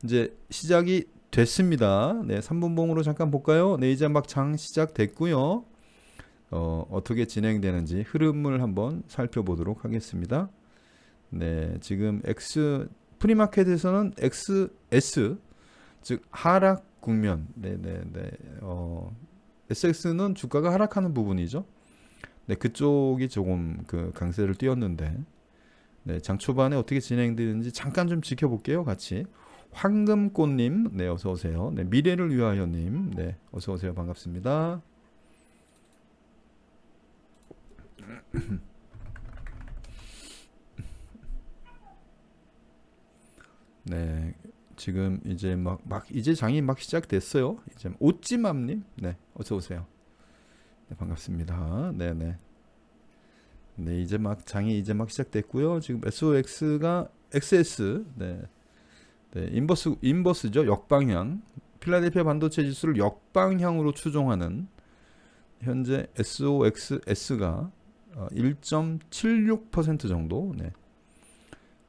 이제 시작이 됐습니다. 네, 3분봉으로 잠깐 볼까요? 네, 이제 막 장 시작됐고요. 어떻게 진행되는지 흐름을 한번 살펴보도록 하겠습니다. 네, 지금 프리마켓에서는 XS, 즉 하락 국면. 네, 네, 네. SX는 주가가 하락하는 부분이죠. 네, 그쪽이 조금 그 강세를 띄었는데, 네, 장 초반에 어떻게 진행되는지 잠깐 좀 지켜볼게요, 같이. 황금꽃님, 네, 어서 오세요. 네, 미래를 위하여님, 네, 어서 오세요. 반갑습니다. 네, 지금 이제 이제 장이 막 시작됐어요. 이제 오찌맘님, 네, 어서 오세요. 네, 반갑습니다. 네, 네. 네, 이제 막 장이 이제 막 시작됐고요. 지금 SOX가 XS, 네, 네, 인버스죠. 역방향. 필라델피아 반도체 지수를 역방향으로 추종하는 현재 SOXS가 1.76% 정도, 네,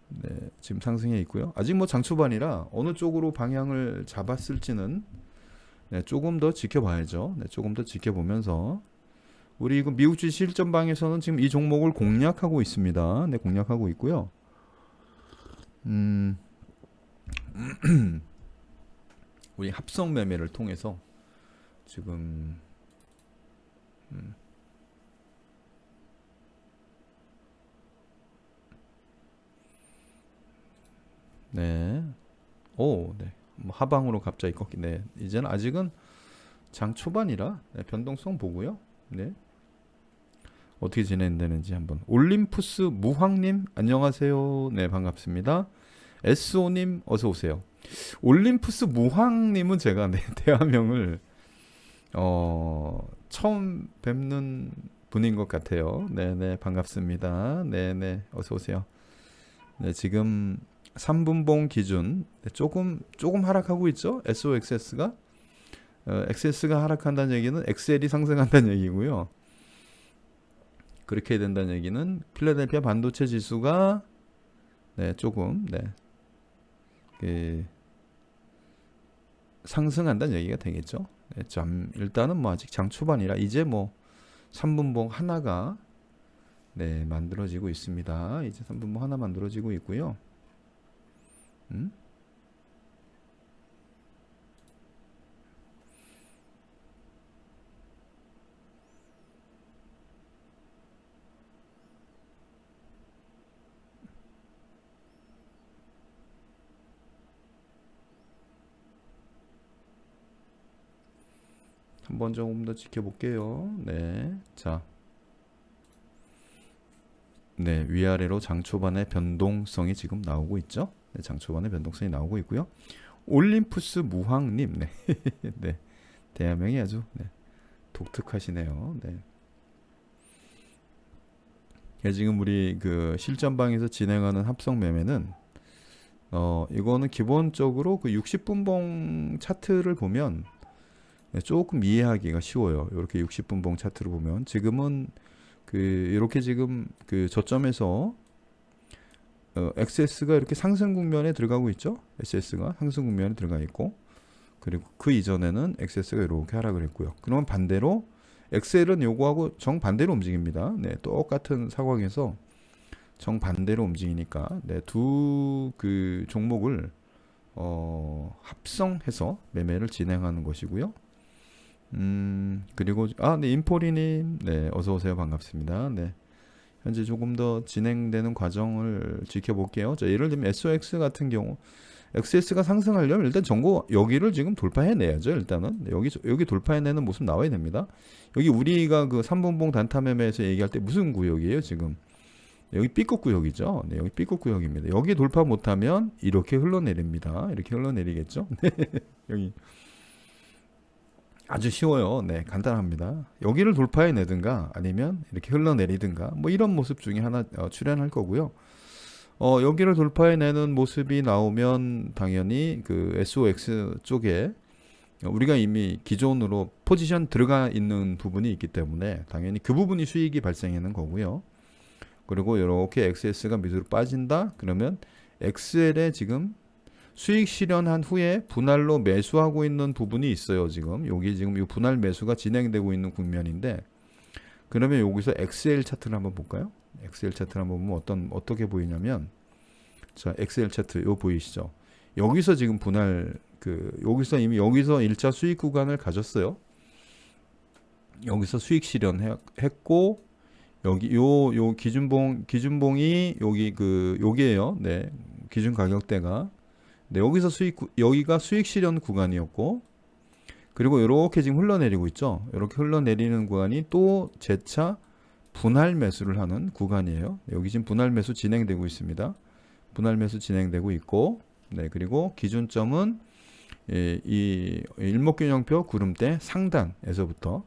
네, 지금 상승해 있고요. 아직 뭐 장초반이라 어느 쪽으로 방향을 잡았을지는 네, 조금 더 지켜봐야죠. 네, 조금 더 지켜보면서 우리 이거 미국 주식 실전방에서는 지금 이 종목을 공략하고 있습니다. 네, 공략하고 있고요. 음, 우리 합성 매매를 통해서 지금 네, 네, 뭐 하방으로 갑자기 꺾기. 네, 이제는 아직은 장 초반이라 네, 변동성 보고요. 네, 어떻게 진행되는지 한번. 올림푸스 무황님 안녕하세요. 네, 반갑습니다. SO님 어서 오세요. 올림푸스 무황님은 제가 네, 대화명을 처음 뵙는 분인 것 같아요. 네네, 반갑습니다. 네네, 어서 오세요. 네, 지금 3분봉 기준 네, 조금 하락하고 있죠. SOXS가 XS가 하락한다는 얘기는 XL이 상승한다는 얘기고요. 그렇게 된다는 얘기는 필라델피아 반도체 지수가 네, 조금 네, 그 상승한다는 얘기가 되겠죠. 네, 일단은 뭐 아직 장 초반이라 이제 뭐 3분봉 하나가 네, 만들어지고 있습니다. 이제 3분봉 하나 만들어지고 있고요. 음? 한번 조금 더 지켜볼게요. 네, 자, 네, 위아래로 장 초반의 변동성이 지금 나오고 있죠. 네, 장 초반의 변동성이 나오고 있고요. 올림푸스 무황님, 네, 네, 대화명이 아주 네, 독특하시네요. 네. 지금 우리 그 실전방에서 진행하는 합성 매매는 이거는 기본적으로 그 60분봉 차트를 보면 네, 조금 이해하기가 쉬워요. 이렇게 60분봉 차트를 보면 지금은 그 이렇게 지금 그 저점에서 XS가 이렇게 상승 국면에 들어가고 있죠. SS가 상승 국면에 들어가 있고 그리고 그 이전에는 XS가 이렇게 하락을 했고요. 그러면 반대로 XL은 요거하고 정반대로 움직입니다. 네, 똑같은 상황에서 정반대로 움직이니까 네, 두 그 종목을 합성해서 매매를 진행하는 것이고요. 그리고 네, 인포리님, 네, 어서 오세요. 반갑습니다. 네, 현재 조금 더 진행되는 과정을 지켜볼게요. 자, 예를 들면 SOX 같은 경우 XS가 상승하려면 일단 전고 여기를 지금 돌파해내야죠. 일단은 네, 여기 돌파해내는 모습 나와야 됩니다. 여기 우리가 그 3분봉 단타 매매에서 얘기할 때 무슨 구역이에요? 지금 여기 B급 구역이죠. 네, 여기 B급 구역입니다. 여기 돌파 못하면 이렇게 흘러내립니다. 이렇게 흘러내리겠죠. 네, 여기 아주 쉬워요. 네, 간단합니다. 여기를 돌파해내든가 아니면 이렇게 흘러내리든가 뭐 이런 모습 중에 하나 출현할 거고요. 여기를 돌파해내는 모습이 나오면 당연히 그 SOX 쪽에 우리가 이미 기존으로 포지션 들어가 있는 부분이 있기 때문에 당연히 그 부분이 수익이 발생하는 거고요. 그리고 이렇게 XS가 밑으로 빠진다 그러면 XL에 지금 수익 실현한 후에 분할로 매수하고 있는 부분이 있어요. 지금 여기 지금 이 분할 매수가 진행되고 있는 국면인데, 그러면 여기서 엑셀 차트를 한번 볼까요? 엑셀 차트를 한번 보면 어떻게 보이냐면, 자, 엑셀 차트 요 보이시죠? 여기서 지금 분할 여기서 이미 여기서 1차 수익 구간을 가졌어요. 여기서 수익 실현했고, 여기 요 기준봉이 여기 요게요. 네. 기준 가격대가, 네, 여기가 수익 실현 구간이었고, 그리고 이렇게 지금 흘러내리고 있죠. 이렇게 흘러내리는 구간이 또 재차 분할 매수를 하는 구간이에요. 여기 지금 분할 매수 진행되고 있습니다. 분할 매수 진행되고 있고, 네, 그리고 기준점은 이 일목균형표 구름대 상단에서부터,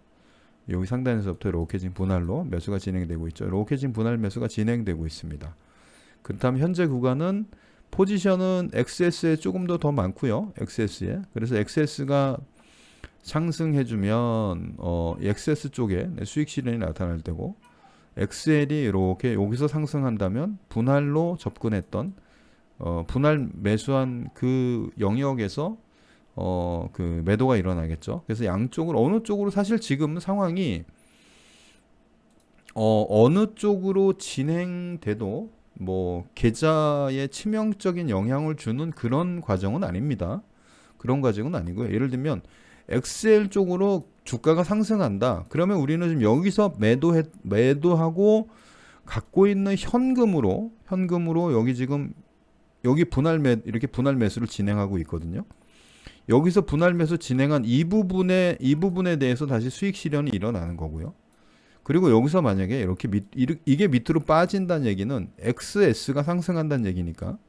여기 상단에서부터 이렇게 지금 분할로 매수가 진행되고 있죠. 이렇게 지금 분할 매수가 진행되고 있습니다. 그렇다면 현재 구간은 포지션은 XS에 조금 더 많고요. XS에. 그래서 XS가 상승해주면 XS 쪽에 수익 실현이 나타날 때고, XL이 이렇게 여기서 상승한다면 분할로 접근했던 분할 매수한 그 영역에서 그 매도가 일어나겠죠. 그래서 양쪽으로 어느 쪽으로 사실 지금 상황이 어느 쪽으로 진행돼도 뭐 계좌에 치명적인 영향을 주는 그런 과정은 아닙니다. 그런 과정은 아니고요. 예를 들면 XL 쪽으로 주가가 상승한다. 그러면 우리는 지금 여기서 매도하고 갖고 있는 현금으로 여기 지금 여기 이렇게 분할 매수를 진행하고 있거든요. 여기서 분할 매수 진행한 이 부분에 대해서 다시 수익 실현이 일어나는 거고요. 그리고 여기서 만약에 이게 밑으로 빠진다는 얘기는 XS가 상승한다는 얘기니까,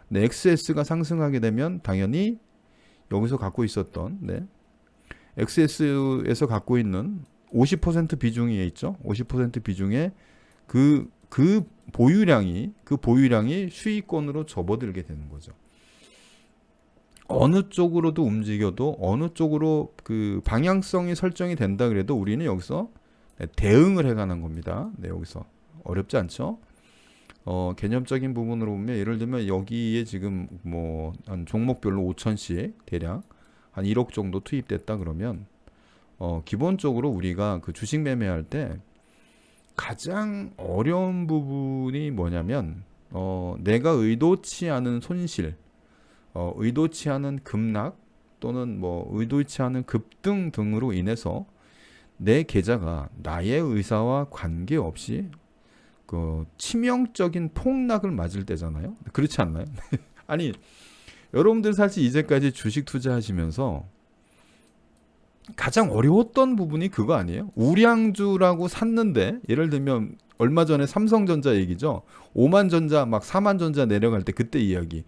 네, XS가 상승하게 되면 당연히 여기서 갖고 있었던, 네, XS에서 갖고 있는 50% 비중이 있죠. 50% 비중에 그 보유량이 수익권으로 접어들게 되는 거죠. 어느 쪽으로도 움직여도, 어느 쪽으로 그 방향성이 설정이 된다 그래도 우리는 여기서 대응을 해가는 겁니다. 네, 여기서 어렵지 않죠? 개념적인 부분으로 보면, 예를 들면 여기에 지금 뭐 한 종목별로 5천씩 대략 한 1억 정도 투입됐다 그러면 기본적으로 우리가 그 주식 매매할 때 가장 어려운 부분이 뭐냐면 내가 의도치 않은 손실, 의도치 않은 급락 또는 뭐 의도치 않은 급등 등으로 인해서 내 계좌가 나의 의사와 관계없이 그 치명적인 폭락을 맞을 때잖아요. 그렇지 않나요? 아니, 여러분들 사실 이제까지 주식 투자하시면서 가장 어려웠던 부분이 그거 아니에요? 우량주라고 샀는데, 예를 들면 얼마 전에 삼성전자 얘기죠. 5만 전자 막 4만 전자 내려갈 때 그때 이야기.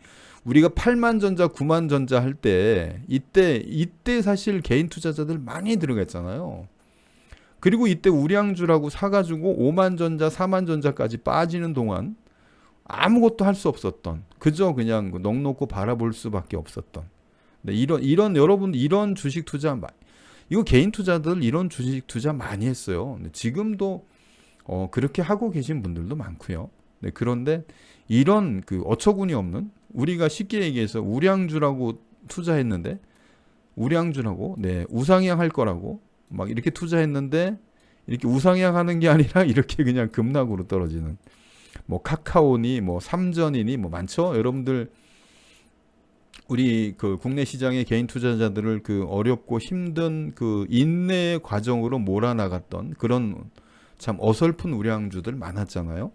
우리가 8만 전자 9만 전자 할 때 이때 사실 개인 투자자들 많이 들어갔잖아요. 그리고 이때 우량주라고 사가지고 5만 전자 4만 전자까지 빠지는 동안 아무것도 할 수 없었던, 그저 그냥 넋 놓고 바라볼 수밖에 없었던, 네, 이런 여러분 이런 주식 투자, 이거 개인 투자들 이런 주식 투자 많이 했어요. 지금도 그렇게 하고 계신 분들도 많고요. 네, 그런데 이런 그 어처구니 없는, 우리가 쉽게 얘기해서 우량주라고 투자했는데, 우량주라고, 네, 우상향 할 거라고 막 이렇게 투자했는데, 이렇게 우상향 하는 게 아니라 이렇게 그냥 급락으로 떨어지는, 뭐 카카오니 뭐 삼전이니 뭐 많죠. 여러분들 우리 그 국내 시장의 개인 투자자들을 그 어렵고 힘든 그 인내의 과정으로 몰아나갔던 그런 참 어설픈 우량주들 많았잖아요.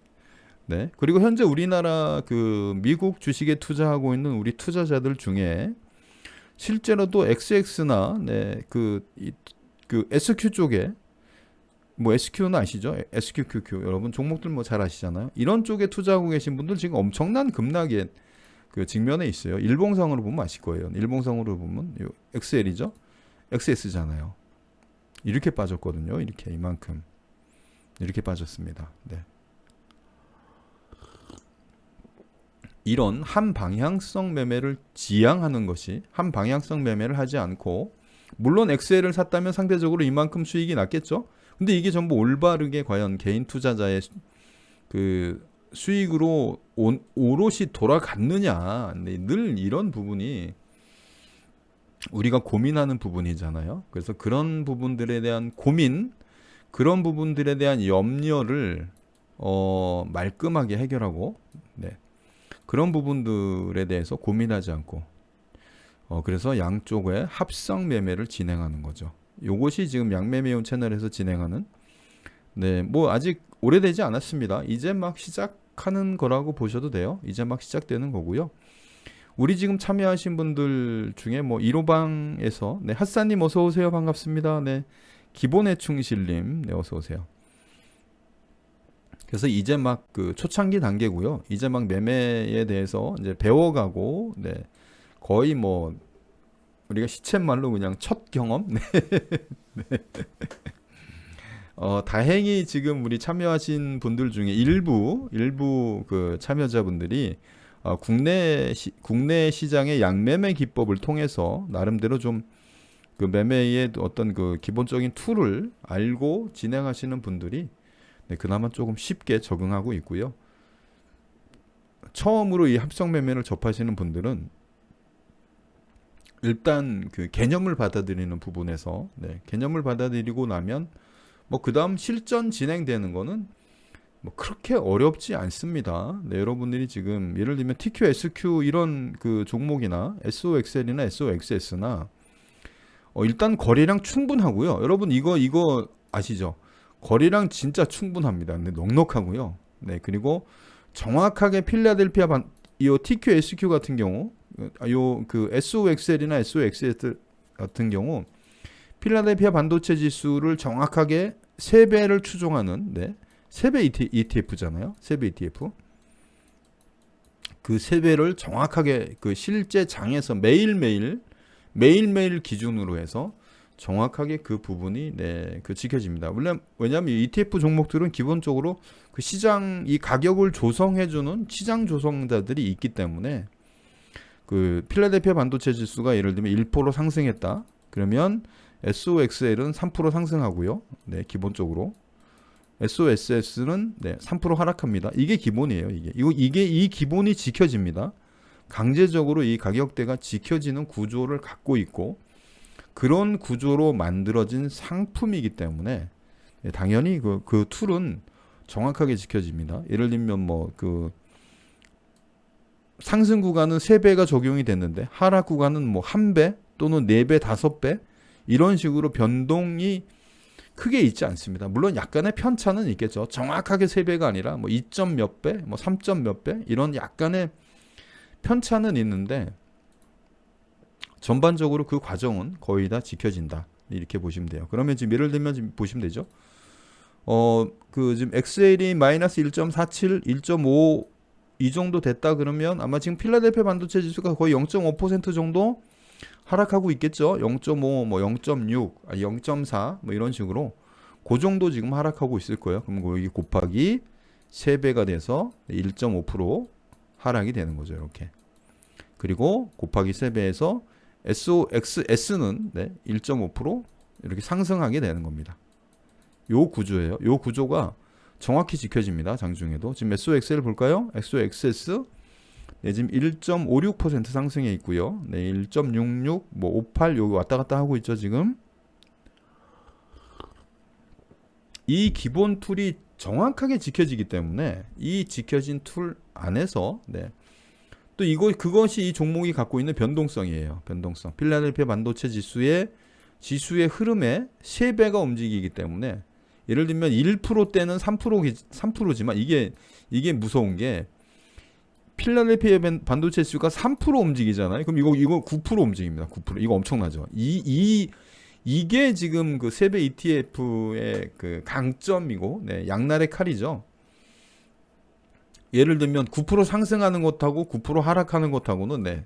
네. 그리고 현재 우리나라 그 미국 주식에 투자하고 있는 우리 투자자들 중에 실제로도 XX나, 네, 그 SQ 쪽에, 뭐 SQ는 아시죠? SQQQ 여러분 종목들 뭐 잘 아시잖아요. 이런 쪽에 투자하고 계신 분들 지금 엄청난 급락에 그 직면에 있어요. 일봉상으로 보면 아실 거예요. 일봉상으로 보면 XL이죠. XS잖아요. 이렇게 빠졌거든요. 이렇게 이만큼 이렇게 빠졌습니다. 네. 이런 한 방향성 매매를 지향하는 것이, 한 방향성 매매를 하지 않고, 물론 XL을 샀다면 상대적으로 이만큼 수익이 났겠죠. 근데 이게 전부 올바르게 과연 개인 투자자의 그 수익으로 오롯이 돌아갔느냐. 네, 늘 이런 부분이 우리가 고민하는 부분이잖아요. 그래서 그런 부분들에 대한 고민, 그런 부분들에 대한 염려를 말끔하게 해결하고, 네, 그런 부분들에 대해서 고민하지 않고, 그래서 양쪽의 합성 매매를 진행하는 거죠. 요것이 지금 양매매운 채널에서 진행하는, 네, 뭐 아직 오래되지 않았습니다. 이제 막 시작하는 거라고 보셔도 돼요. 이제 막 시작되는 거고요. 우리 지금 참여하신 분들 중에 뭐 1호방에서, 네, 핫사님 어서 오세요. 반갑습니다. 네, 기본의 충실님, 네, 어서 오세요. 그래서 이제 막 그 초창기 단계고요. 이제 막 매매에 대해서 이제 배워가고, 네, 거의 뭐 우리가 시쳇말로 그냥 첫 경험. 네. 다행히 지금 우리 참여하신 분들 중에 일부 그 참여자분들이 국내 시장의 양매매 기법을 통해서 나름대로 좀 그 매매의 어떤 그 기본적인 툴을 알고 진행하시는 분들이, 네, 그나마 조금 쉽게 적응하고 있고요. 처음으로 이 합성 매매를 접하시는 분들은 일단 그 개념을 받아들이는 부분에서, 네, 개념을 받아들이고 나면 뭐 그다음 실전 진행되는 거는 뭐 그렇게 어렵지 않습니다. 네, 여러분들이 지금 예를 들면 TQ, SQ 이런 그 종목이나 SOXL이나 SOXS나 일단 거래량 충분하고요. 여러분 이거 아시죠? 거래량 진짜 충분합니다. 근데 넉넉하고요. 네, 그리고 정확하게 필라델피아 이 TQ, SQ 같은 경우, 요 그 SOXL이나 SOXS 같은 경우 필라델피아 반도체 지수를 정확하게 3배를 추종하는, 네, 3배 ETF잖아요. 3배 ETF. 그 3배를 정확하게 그 실제 장에서 매일매일 기준으로 해서 정확하게 그 부분이, 네, 그 지켜집니다. 왜냐하면 ETF 종목들은 기본적으로 그 시장 이 가격을 조성해주는 시장 조성자들이 있기 때문에, 그 필라델피아 반도체 지수가 예를 들면 1% 상승했다. 그러면 SOXL은 3% 상승하고요. 네, 기본적으로 SOSS는, 네, 3% 하락합니다. 이게 기본이에요. 이게 이 기본이 지켜집니다. 강제적으로 이 가격대가 지켜지는 구조를 갖고 있고, 그런 구조로 만들어진 상품이기 때문에, 네, 당연히 그 툴은 정확하게 지켜집니다. 예를 들면 뭐 그 상승 구간은 3배가 적용이 됐는데 하락 구간은 뭐 1배 또는 4배, 5배 이런 식으로 변동이 크게 있지 않습니다. 물론 약간의 편차는 있겠죠. 정확하게 3배가 아니라 뭐 2점 몇 배, 뭐 3점 몇 배 이런 약간의 편차는 있는데 전반적으로 그 과정은 거의 다 지켜진다. 이렇게 보시면 돼요. 그러면 지금 예를 들면 지금 보시면 되죠. 그 지금 XL이 마이너스 1.47, 1.5 이 정도 됐다 그러면 아마 지금 필라델피아 반도체 지수가 거의 0.5% 정도 하락하고 있겠죠. 0.5, 뭐 0.6, 0.4 뭐 이런 식으로 그 정도 지금 하락하고 있을 거예요. 그럼 여기 곱하기 3배가 돼서 1.5% 하락이 되는 거죠. 이렇게. 그리고 곱하기 3배에서 SOXS는, 네, 1.5% 이렇게 상승하게 되는 겁니다. 요 구조예요. 요 구조가 정확히 지켜집니다. 장중에도. 지금 SOXL 볼까요? SOXS, 네, 지금 1.56% 상승해 있고요. 네, 1.66, 뭐 58 여기 왔다 갔다 하고 있죠, 지금. 이 기본 툴이 정확하게 지켜지기 때문에 이 지켜진 툴 안에서, 네, 또 그것이 이 종목이 갖고 있는 변동성이에요. 변동성. 필라델피아 반도체 지수의 흐름에 3배가 움직이기 때문에 예를 들면 1%대는 3%지만 이게 무서운 게 필라델피아 반도체 지수가 3% 움직이잖아요. 그럼 이거 9% 움직입니다. 9%. 이거 엄청나죠. 이게 지금 그 3배 ETF의 그 강점이고, 네, 양날의 칼이죠. 예를 들면 9% 상승하는 것하고 9% 하락하는 것하고는, 네,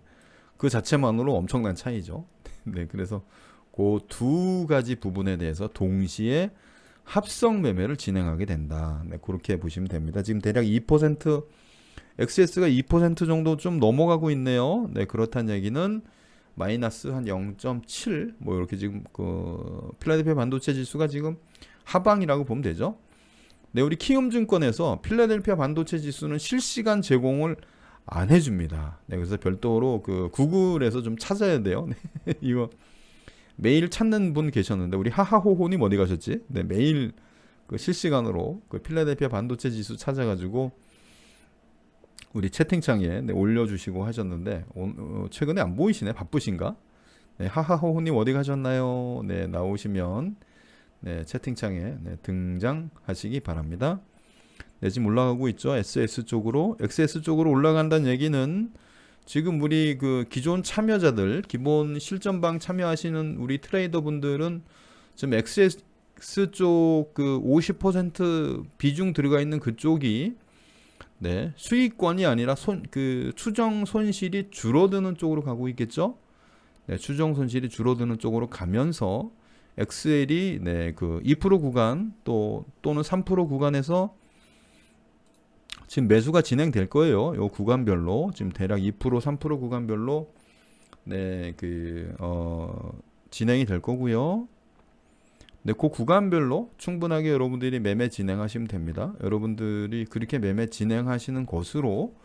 그 자체만으로 엄청난 차이죠. 네, 그래서 그 두 가지 부분에 대해서 동시에 합성 매매를 진행하게 된다. 네, 그렇게 보시면 됩니다. 지금 대략 2% XS가 2% 정도 좀 넘어가고 있네요. 네, 그렇다는 얘기는 마이너스 한 0.7 뭐 이렇게 지금 그 필라델피아 반도체 지수가 지금 하방이라고 보면 되죠. 네, 우리 키움증권에서 필라델피아 반도체 지수는 실시간 제공을 안 해줍니다. 네, 그래서 별도로 그 구글에서 좀 찾아야 돼요. 네, 이거 매일 찾는 분 계셨는데 우리 하하호호님 어디 가셨지? 네, 매일 그 실시간으로 그 필라델피아 반도체 지수 찾아가지고 우리 채팅창에 네, 올려주시고 하셨는데 최근에 안 보이시네. 바쁘신가? 네, 하하호호님 어디 가셨나요? 네, 나오시면 네, 채팅창에 네, 등장하시기 바랍니다. 네, 지금 올라가고 있죠. SS 쪽으로. XS 쪽으로 올라간다는 얘기는 지금 우리 그 기존 참여자들, 기본 실전방 참여하시는 우리 트레이더 분들은 지금 XS 쪽 그 50% 비중 들어가 있는 그쪽이 네, 수익권이 아니라 그 추정 손실이 줄어드는 쪽으로 가고 있겠죠. 네, 추정 손실이 줄어드는 쪽으로 가면서 XL이 네, 그 2% 구간 또는 3% 구간에서 지금 매수가 진행될 거예요. 요 구간별로 지금 대략 2% 3% 구간별로 네, 진행이 될 거고요. 네, 그 구간별로 충분하게 여러분들이 매매 진행하시면 됩니다. 여러분들이 그렇게 매매 진행하시는 것으로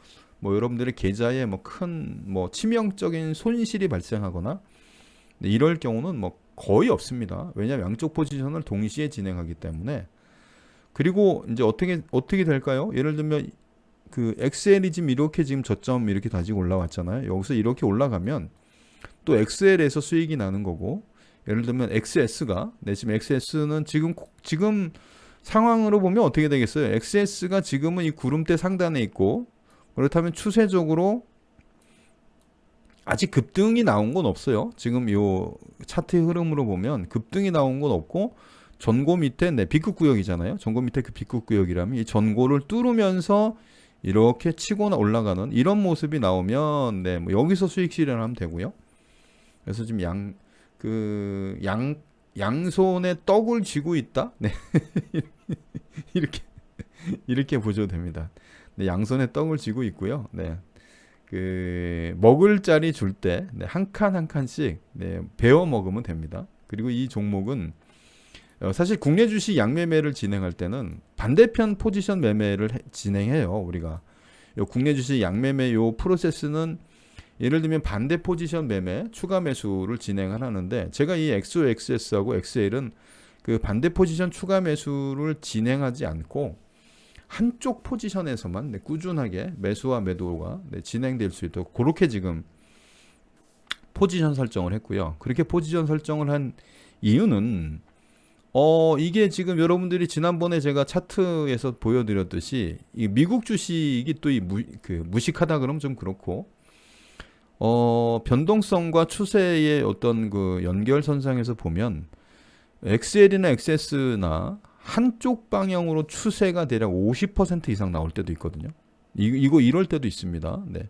뭐 여러분들의 계좌에 뭐 큰 뭐 치명적인 손실이 발생하거나 네, 이럴 경우는 뭐 거의 없습니다. 왜냐하면 양쪽 포지션을 동시에 진행하기 때문에. 그리고 이제 어떻게 될까요? 예를 들면 그 XL이 지금 이렇게 지금 저점 이렇게 다지고 올라왔잖아요. 여기서 이렇게 올라가면 또 XL에서 수익이 나는 거고, 예를 들면 XS가 네, 지금 XS는 지금 상황으로 보면 어떻게 되겠어요? XS가 지금은 이 구름대 상단에 있고, 그렇다면 추세적으로 아직 급등이 나온 건 없어요. 지금 요 차트 흐름으로 보면 급등이 나온 건 없고, 전고 밑에 네, B급 구역이잖아요. 전고 밑에 그 B급 구역이라면 이 전고를 뚫으면서 이렇게 치고 올라가는 이런 모습이 나오면 네, 뭐 여기서 수익 실현하면 되고요. 그래서 지금 양손에 떡을 쥐고 있다. 네. 이렇게 보셔도 됩니다. 네, 양손에 떡을 쥐고 있고요. 네. 그 먹을 자리 줄 때 한 칸 한 칸씩 네, 베어 먹으면 됩니다. 그리고 이 종목은 사실 국내 주식 양매매를 진행할 때는 반대편 포지션 매매를 진행해요. 우리가 요 국내 주식 양매매 요 프로세스는 예를 들면 반대 포지션 매매, 추가 매수를 진행을 하는데, 제가 이 XOXS하고 XL은 그 반대 포지션 추가 매수를 진행하지 않고 한쪽 포지션에서만 네, 꾸준하게 매수와 매도가 네, 진행될 수 있도록 그렇게 지금 포지션 설정을 했고요. 그렇게 포지션 설정을 한 이유는 이게 지금 여러분들이 지난번에 제가 차트에서 보여드렸듯이 이 미국 주식이 또 무식하다 그러면 좀 그렇고, 변동성과 추세의 어떤 그 연결선상에서 보면 XL이나 XS나 한쪽 방향으로 추세가 대략 50% 이상 나올 때도 있거든요. 이럴 때도 있습니다. 네.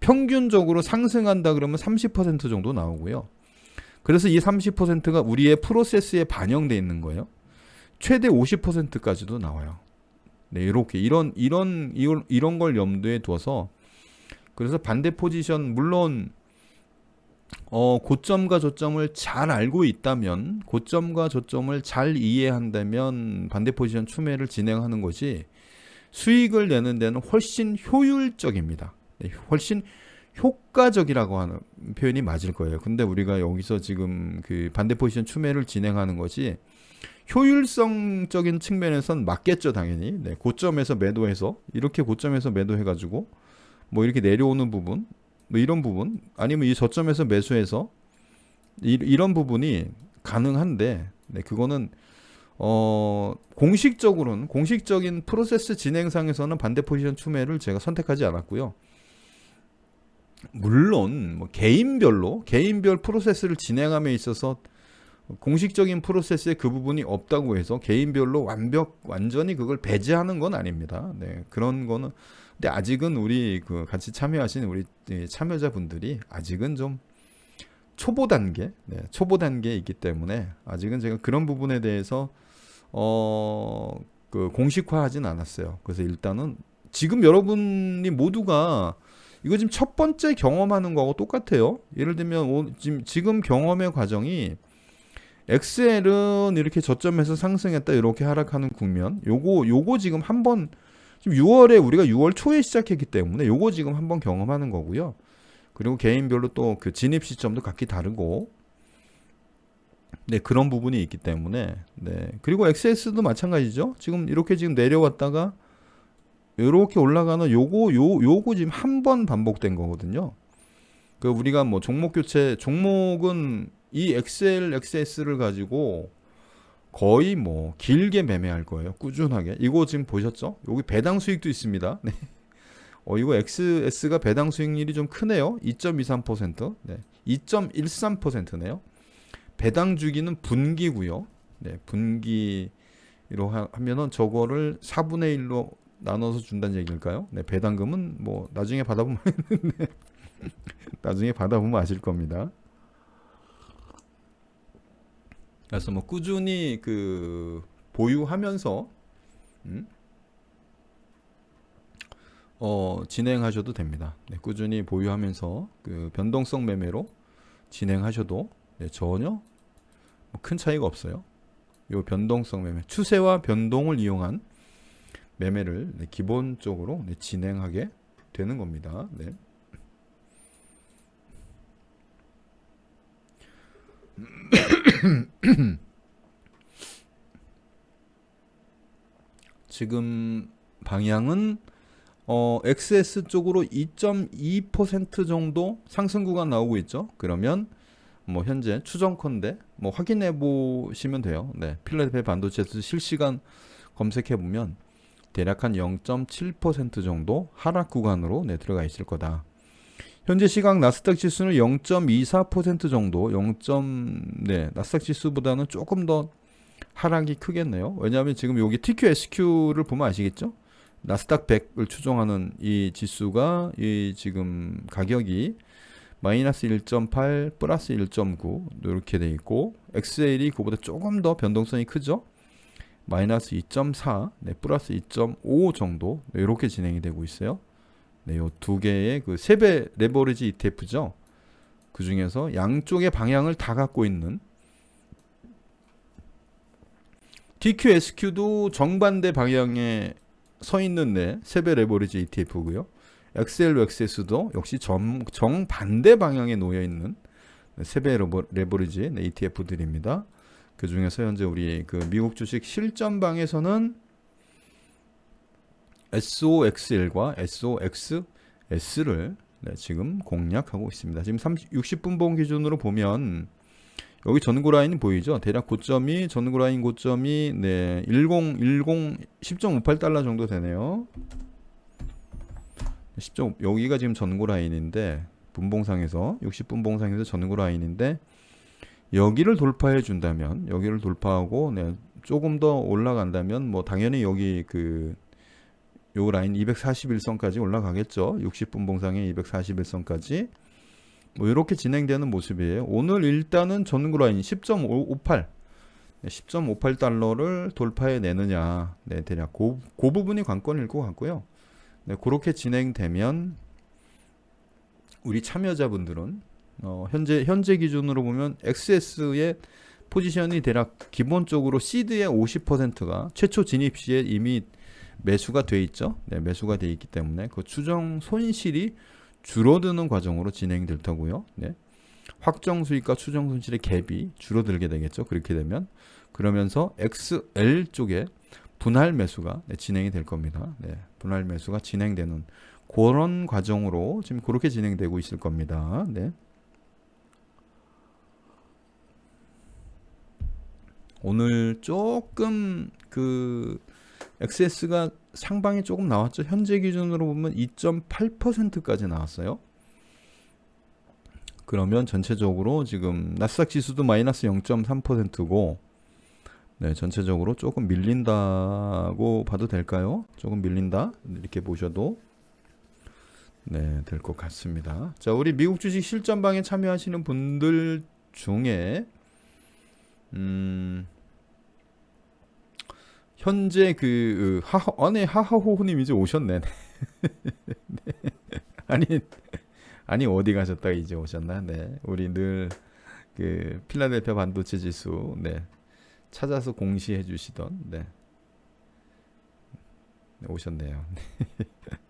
평균적으로 상승한다 그러면 30% 정도 나오고요. 그래서 이 30%가 우리의 프로세스에 반영되어 있는 거예요. 최대 50%까지도 나와요. 네, 이렇게 이런 걸 염두에 두어서, 그래서 반대 포지션 물론 고점과 저점을 잘 알고 있다면, 고점과 저점을 잘 이해한다면 반대 포지션 추매를 진행하는 것이 수익을 내는 데는 훨씬 효율적입니다. 네, 훨씬 효과적이라고 하는 표현이 맞을 거예요. 근데 우리가 여기서 지금 그 반대 포지션 추매를 진행하는 것이 효율성적인 측면에선 맞겠죠, 당연히. 네, 고점에서 매도해서 이렇게 고점에서 매도해가지고 뭐 이렇게 내려오는 부분, 뭐 이런 부분, 아니면 이 저점에서 매수해서 이런 부분이 가능한데, 네, 그거는 공식적인 프로세스 진행상에서는 반대 포지션 추매를 제가 선택하지 않았고요. 물론 뭐 개인별 프로세스를 진행함에 있어서 공식적인 프로세스에 그 부분이 없다고 해서 개인별로 완전히 그걸 배제하는 건 아닙니다. 네, 그런 거는. 근데 아직은 우리 그 같이 참여하시는 우리 참여자분들이 아직은 좀 초보 단계에 있기 때문에 아직은 제가 그런 부분에 대해서 그 공식화하진 않았어요. 그래서 일단은 지금 여러분이 모두가 이거 지금 첫 번째 경험하는 거하고 똑같아요. 예를 들면 지금 경험의 과정이 엑셀은 이렇게 저점에서 상승했다 이렇게 하락하는 국면. 요거 지금 한번 지금 6월에 우리가 6월 초에 시작했기 때문에 요거 지금 한번 경험하는 거고요. 그리고 개인별로 또 그 진입 시점도 각기 다르고, 네, 그런 부분이 있기 때문에, 네. 그리고 XS도 마찬가지죠. 지금 이렇게 지금 내려왔다가 이렇게 올라가는 요거 지금 한 번 반복된 거거든요. 그 우리가 뭐 종목 교체, 종목은 이 XL, XS를 가지고 거의 뭐 길게 매매할 거예요. 꾸준하게. 이거 지금 보셨죠? 여기 배당 수익도 있습니다. 네. 이거 XS가 배당 수익률이 좀 크네요. 2.23%. 네. 2.13%네요. 배당 주기는 분기고요. 네, 분기로 하면은 저거를 4분의 1로 나눠서 준다는 얘기일까요? 네, 배당금은 뭐 나중에 받아보면 나중에 받아보면 아실 겁니다. 그래서 뭐 꾸준히 그 보유하면서 진행하셔도 됩니다. 네, 꾸준히 보유하면서 그 변동성 매매로 진행하셔도, 네, 전혀 큰 차이가 없어요. 요 변동성 매매, 추세와 변동을 이용한 매매를, 네, 기본적으로, 네, 진행하게 되는 겁니다. 네. 지금 방향은 XS 쪽으로 2.2% 정도 상승 구간 나오고 있죠. 그러면 뭐 현재 추정컨대 뭐 확인해 보시면 돼요. 네, 필라델피아 반도체에서 실시간 검색해 보면 대략 한 0.7% 정도 하락 구간으로, 네, 들어가 있을 거다. 현재 시각 나스닥 지수는 0.24% 정도, 네, 나스닥 지수보다는 조금 더 하락이 크겠네요. 왜냐하면 지금 여기 TQSQ를 보면 아시겠죠? 나스닥 100을 추종하는 이 지수가 이 지금 가격이 마이너스 1.8 플러스 1.9 이렇게 돼 있고, XL이 그보다 조금 더 변동성이 크죠. 마이너스 2.4, 네, 플러스 2.5 정도, 네, 이렇게 진행이 되고 있어요. 네, 요 두 개의 그 3배 레버리지 ETF죠. 그 중에서 양쪽의 방향을 다 갖고 있는, TQSQ도 정반대 방향에 서 있는, 네, 3배 레버리지 ETF고요. XL, XS도 역시 정반대 방향에 놓여 있는 3배 레버리지, 네, ETF들입니다. 그 중에서 현재 우리 그 미국 주식 실전방에서는 SOXL과 SOXS를, 네, 지금 공략하고 있습니다. 지금 60분 봉 기준으로 보면 여기 전고 라인 보이죠? 대략 고점이, 전고 라인 고점이, 네, 10.58달러 정도 되네요. 여기가 지금 전고 라인인데, 분봉상에서 60분 봉상에서 전고 라인인데, 여기를 돌파해 준다면, 여기를 돌파하고, 네, 조금 더 올라간다면 뭐 당연히 여기 그 요 라인 241선까지 올라가겠죠. 60분 봉상의 241선까지. 뭐 이렇게 진행되는 모습이에요. 오늘 일단은 전고 라인 10.58, 10.58달러를 돌파해 내느냐, 네, 대략 그 부분이 관건일 것 같고요. 네, 그렇게 진행되면 우리 참여자분들은 현재 기준으로 보면 XS의 포지션이 대략 기본적으로 시드의 50%가 최초 진입 시에 이미 매수가 돼 있죠. 네, 매수가 돼 있기 때문에 그 추정 손실이 줄어드는 과정으로 진행될 테고요. 네. 확정 수익과 추정 손실의 갭이 줄어들게 되겠죠. 그렇게 되면, 그러면서 XL 쪽에 분할 매수가, 네, 진행이 될 겁니다. 네, 분할 매수가 진행되는 그런 과정으로 지금 그렇게 진행되고 있을 겁니다. 네. 오늘 조금 그 XS가 상방이 조금 나왔죠. 현재 기준으로 보면 2.8%까지 나왔어요. 그러면 전체적으로 지금 나스닥 지수도 마이너스 0.3%고, 네, 전체적으로 조금 밀린다고 봐도 될까요? 조금 밀린다, 이렇게 보셔도, 네, 될 것 같습니다. 자, 우리 미국 주식 실전방에 참여하시는 분들 중에 현재 그 하하호호님 이제 오셨네. 네. 아니 어디 가셨다가 이제 오셨나? 네, 우리 늘 그 필라델피아 반도체 지수 네. 찾아서 공시해 주시던 네. 네, 오셨네요.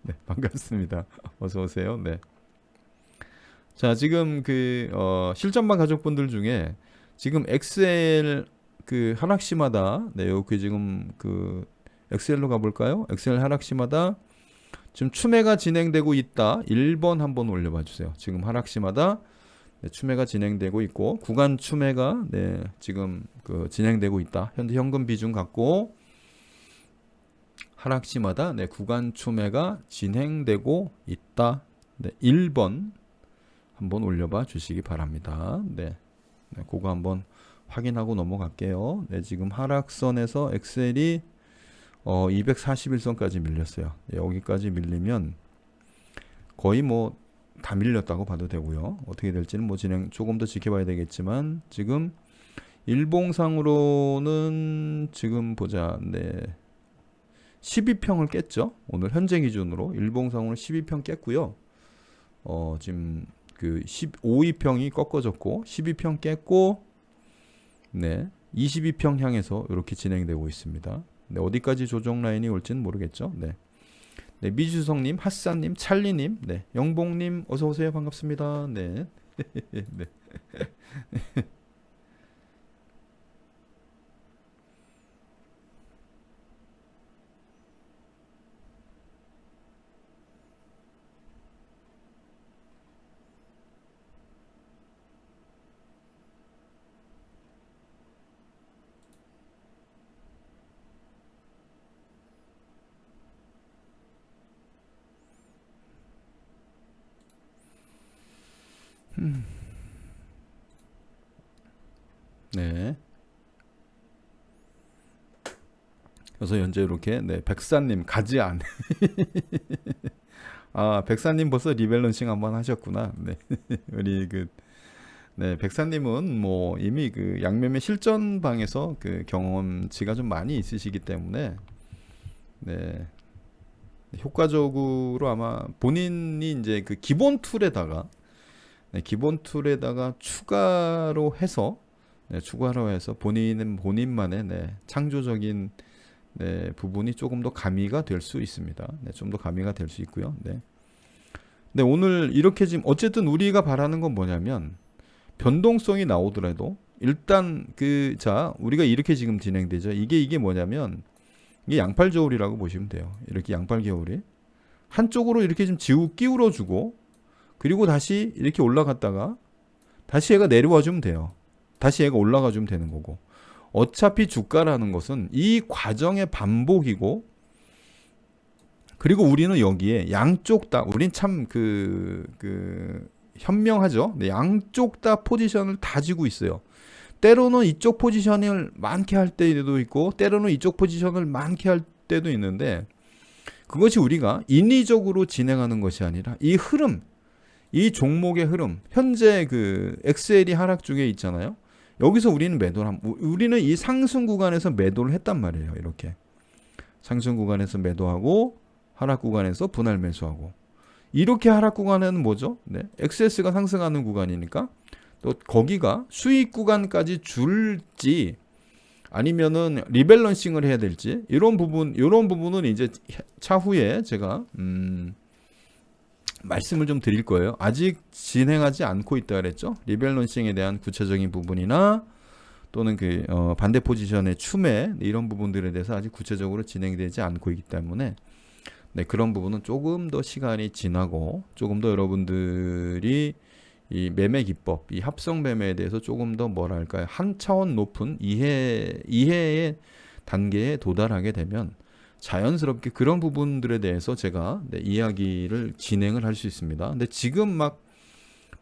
네, 반갑습니다. 어서 오세요. 네. 자, 지금 그 실전반 가족분들 중에 지금 엑셀 그 하락시마다 네, 여기 지금 그 엑셀로 가볼까요? 엑셀 하락시마다 지금 추매가 진행되고 있다. 1번 한번 올려봐 주세요. 지금 하락시마다 네, 추매가 진행되고 있고 구간 추매가 네, 지금 그 진행되고 있다. 현재 현금 비중 갖고 하락시마다 네, 구간 추매가 진행되고 있다. 네, 1번 한번 올려봐 주시기 바랍니다. 네, 네, 그거 한번 확인하고 넘어갈게요. 네, 지금 하락선에서 엑셀이 241선까지 밀렸어요. 네, 여기까지 밀리면 거의 뭐 다 밀렸다고 봐도 되고요. 어떻게 될지는 뭐 진행 조금 더 지켜봐야 되겠지만 지금 일봉상으로는 지금 보자. 네. 12평을 깼죠. 오늘 현재 기준으로 일봉상으로 12평 깼고요. 지금 그 15평이 꺾어졌고 12평 깼고 네. 22평 향해서 이렇게 진행되고 있습니다. 네, 어디까지 조정 라인이 올지는 모르겠죠. 네. 네, 미주성님, 핫사님, 찰리님, 네, 영봉님, 어서 오세요. 반갑습니다. 네. 네. 네. 그래서 현재 이렇게 네, 백사님 가지 않. 아, 백사님 벌써 리밸런싱 한번 하셨구나. 네. 우리 그 네, 백사님은 뭐 이미 그 양매매 실전방에서 그 경험치가 좀 많이 있으시기 때문에 네. 효과적으로 아마 본인이 이제 그 기본 툴에다가 네, 기본 툴에다가 추가로 해서 네, 추가로 해서 본인만의 네, 창조적인 네, 부분이 조금 더 가미가 될 수 있습니다. 네, 좀 더 가미가 될 수 있고요. 네. 네, 오늘 이렇게 지금 어쨌든 우리가 바라는 건 뭐냐면 변동성이 나오더라도 일단 그 자 우리가 이렇게 지금 진행되죠. 이게 뭐냐면 이게 양팔 저울이라고 보시면 돼요. 이렇게 양팔 겨울이 한쪽으로 이렇게 좀 기울어 주고 그리고 다시 이렇게 올라갔다가 다시 얘가 내려와 주면 돼요. 다시 얘가 올라가 주면 되는 거고. 어차피 주가라는 것은 이 과정의 반복이고 그리고 우리는 여기에 양쪽 다 우린 참 현명하죠. 네, 양쪽 다 포지션을 다 쥐고 있어요. 때로는 이쪽 포지션을 많게 할 때도 있고 때로는 이쪽 포지션을 많게 할 때도 있는데 그것이 우리가 인위적으로 진행하는 것이 아니라 이 흐름, 이 종목의 흐름, 현재 그 엑셀이 하락 중에 있잖아요. 여기서 우리는 이 상승 구간에서 매도를 했단 말이에요. 이렇게 상승 구간에서 매도하고 하락 구간에서 분할 매수하고 이렇게 하락 구간에는 뭐죠? 네, XS가 상승하는 구간이니까 또 거기가 수익 구간까지 줄지 아니면은 리밸런싱을 해야 될지 이런 부분은 이제 차후에 제가 말씀을 좀 드릴 거예요. 아직 진행하지 않고 있다 그랬죠. 리밸런싱에 대한 구체적인 부분이나 또는 그 반대 포지션의 추매 이런 부분들에 대해서 아직 구체적으로 진행되지 않고 있기 때문에 네, 그런 부분은 조금 더 시간이 지나고 조금 더 여러분들이 이 매매 기법, 이 합성 매매에 대해서 조금 더 뭐랄까요, 한 차원 높은 이해의 단계에 도달하게 되면 자연스럽게 그런 부분들에 대해서 제가 네, 이야기를 진행을 할 수 있습니다. 근데 지금 막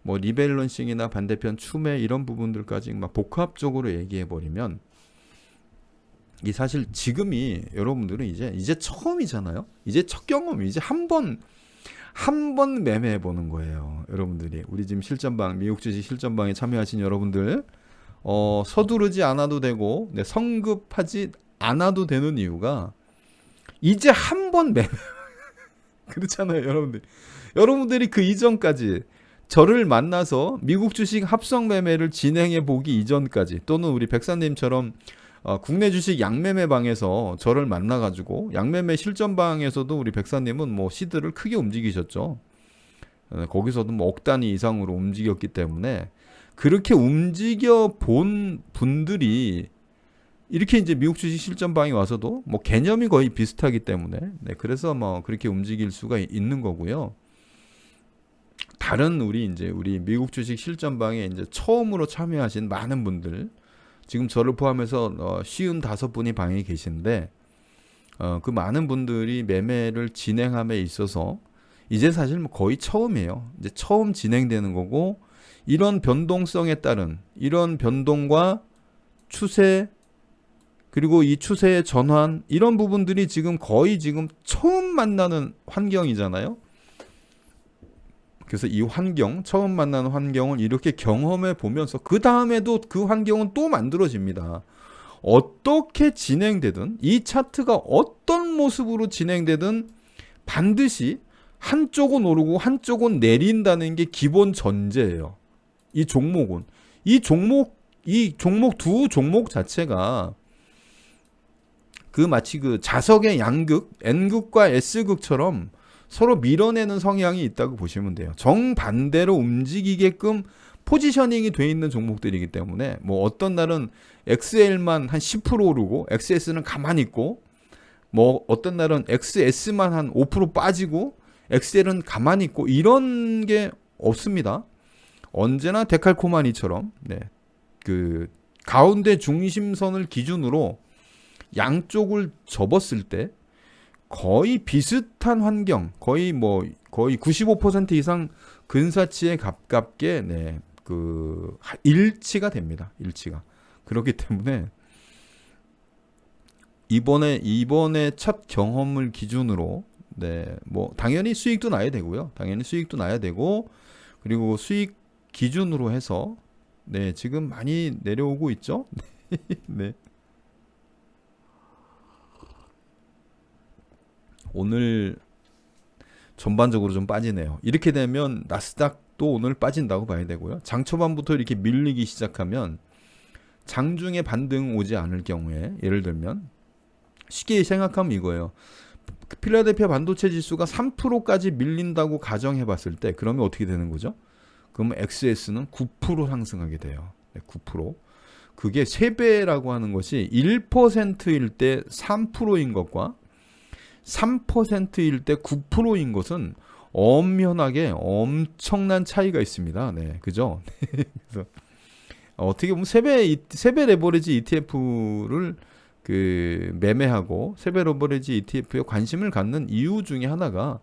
뭐 리밸런싱이나 반대편 추매 이런 부분들까지 막 복합적으로 얘기해 버리면 이 사실 지금이 여러분들은 이제 처음이잖아요. 이제 첫 경험, 이제 한 번 매매해 보는 거예요. 여러분들이 우리 지금 실전방 미국 주식 실전방에 참여하신 여러분들 서두르지 않아도 되고 네, 성급하지 않아도 되는 이유가 이제 한 번 매매 그렇잖아요, 여러분들이 그 이전까지 저를 만나서 미국 주식 합성 매매를 진행해 보기 이전까지, 또는 우리 백사님처럼 국내 주식 양매매 방에서 저를 만나가지고 양매매 실전방에서도 우리 백사님은 뭐 시드를 크게 움직이셨죠. 거기서도 뭐 억 단위 이상으로 움직였기 때문에, 그렇게 움직여 본 분들이 이렇게 이제 미국 주식 실전방에 와서도 뭐 개념이 거의 비슷하기 때문에, 네, 그래서 뭐 그렇게 움직일 수가 있는 거고요. 다른 우리 미국 주식 실전방에 이제 처음으로 참여하신 많은 분들, 지금 저를 포함해서 55분이 방에 계신데, 그 많은 분들이 매매를 진행함에 있어서 이제 사실 뭐 거의 처음이에요. 이제 처음 진행되는 거고, 이런 변동성에 따른 이런 변동과 추세, 그리고 이 추세의 전환, 이런 부분들이 지금 거의 지금 처음 만나는 환경이잖아요. 그래서 이 환경, 처음 만나는 환경을 이렇게 경험해 보면서 그 다음에도 그 환경은 또 만들어집니다. 어떻게 진행되든, 이 차트가 어떤 모습으로 진행되든 반드시 한쪽은 오르고 한쪽은 내린다는 게 기본 전제예요. 이 종목은. 이 종목 두 종목 자체가 마치 그 자석의 양극, N극과 S극처럼 서로 밀어내는 성향이 있다고 보시면 돼요. 정반대로 움직이게끔 포지셔닝이 돼 있는 종목들이기 때문에, 뭐 어떤 날은 XL만 한 10% 오르고 XS는 가만히 있고, 뭐 어떤 날은 XS만 한 5% 빠지고 XL은 가만히 있고, 이런 게 없습니다. 언제나 데칼코마니처럼, 네, 그 가운데 중심선을 기준으로 양쪽을 접었을 때 거의 비슷한 환경, 거의 95% 이상 근사치에 가깝게, 네, 그 일치가 됩니다. 일치가. 그렇기 때문에 이번에 첫 경험을 기준으로, 네, 뭐 당연히 수익도 나야 되고요. 당연히 수익도 나야 되고, 그리고 수익 기준으로 해서, 네, 지금 많이 내려오고 있죠. 네. 오늘 전반적으로 좀 빠지네요. 이렇게 되면 나스닥도 오늘 빠진다고 봐야 되고요. 장 초반부터 이렇게 밀리기 시작하면 장중에 반등 오지 않을 경우에, 예를 들면 쉽게 생각하면 이거예요. 필라델피아 반도체 지수가 3%까지 밀린다고 가정해 봤을 때, 그러면 어떻게 되는 거죠? 그러면 XS는 9% 상승하게 돼요. 네, 9%. 그게 3배라고 하는 것이 1%일 때 3%인 것과 3%일 때 9%인 것은 엄연하게 엄청난 차이가 있습니다. 네, 그죠? 그래서 어떻게 보면 세배 레버리지 ETF를 그 매매하고 세배 레버리지 ETF에 관심을 갖는 이유 중에 하나가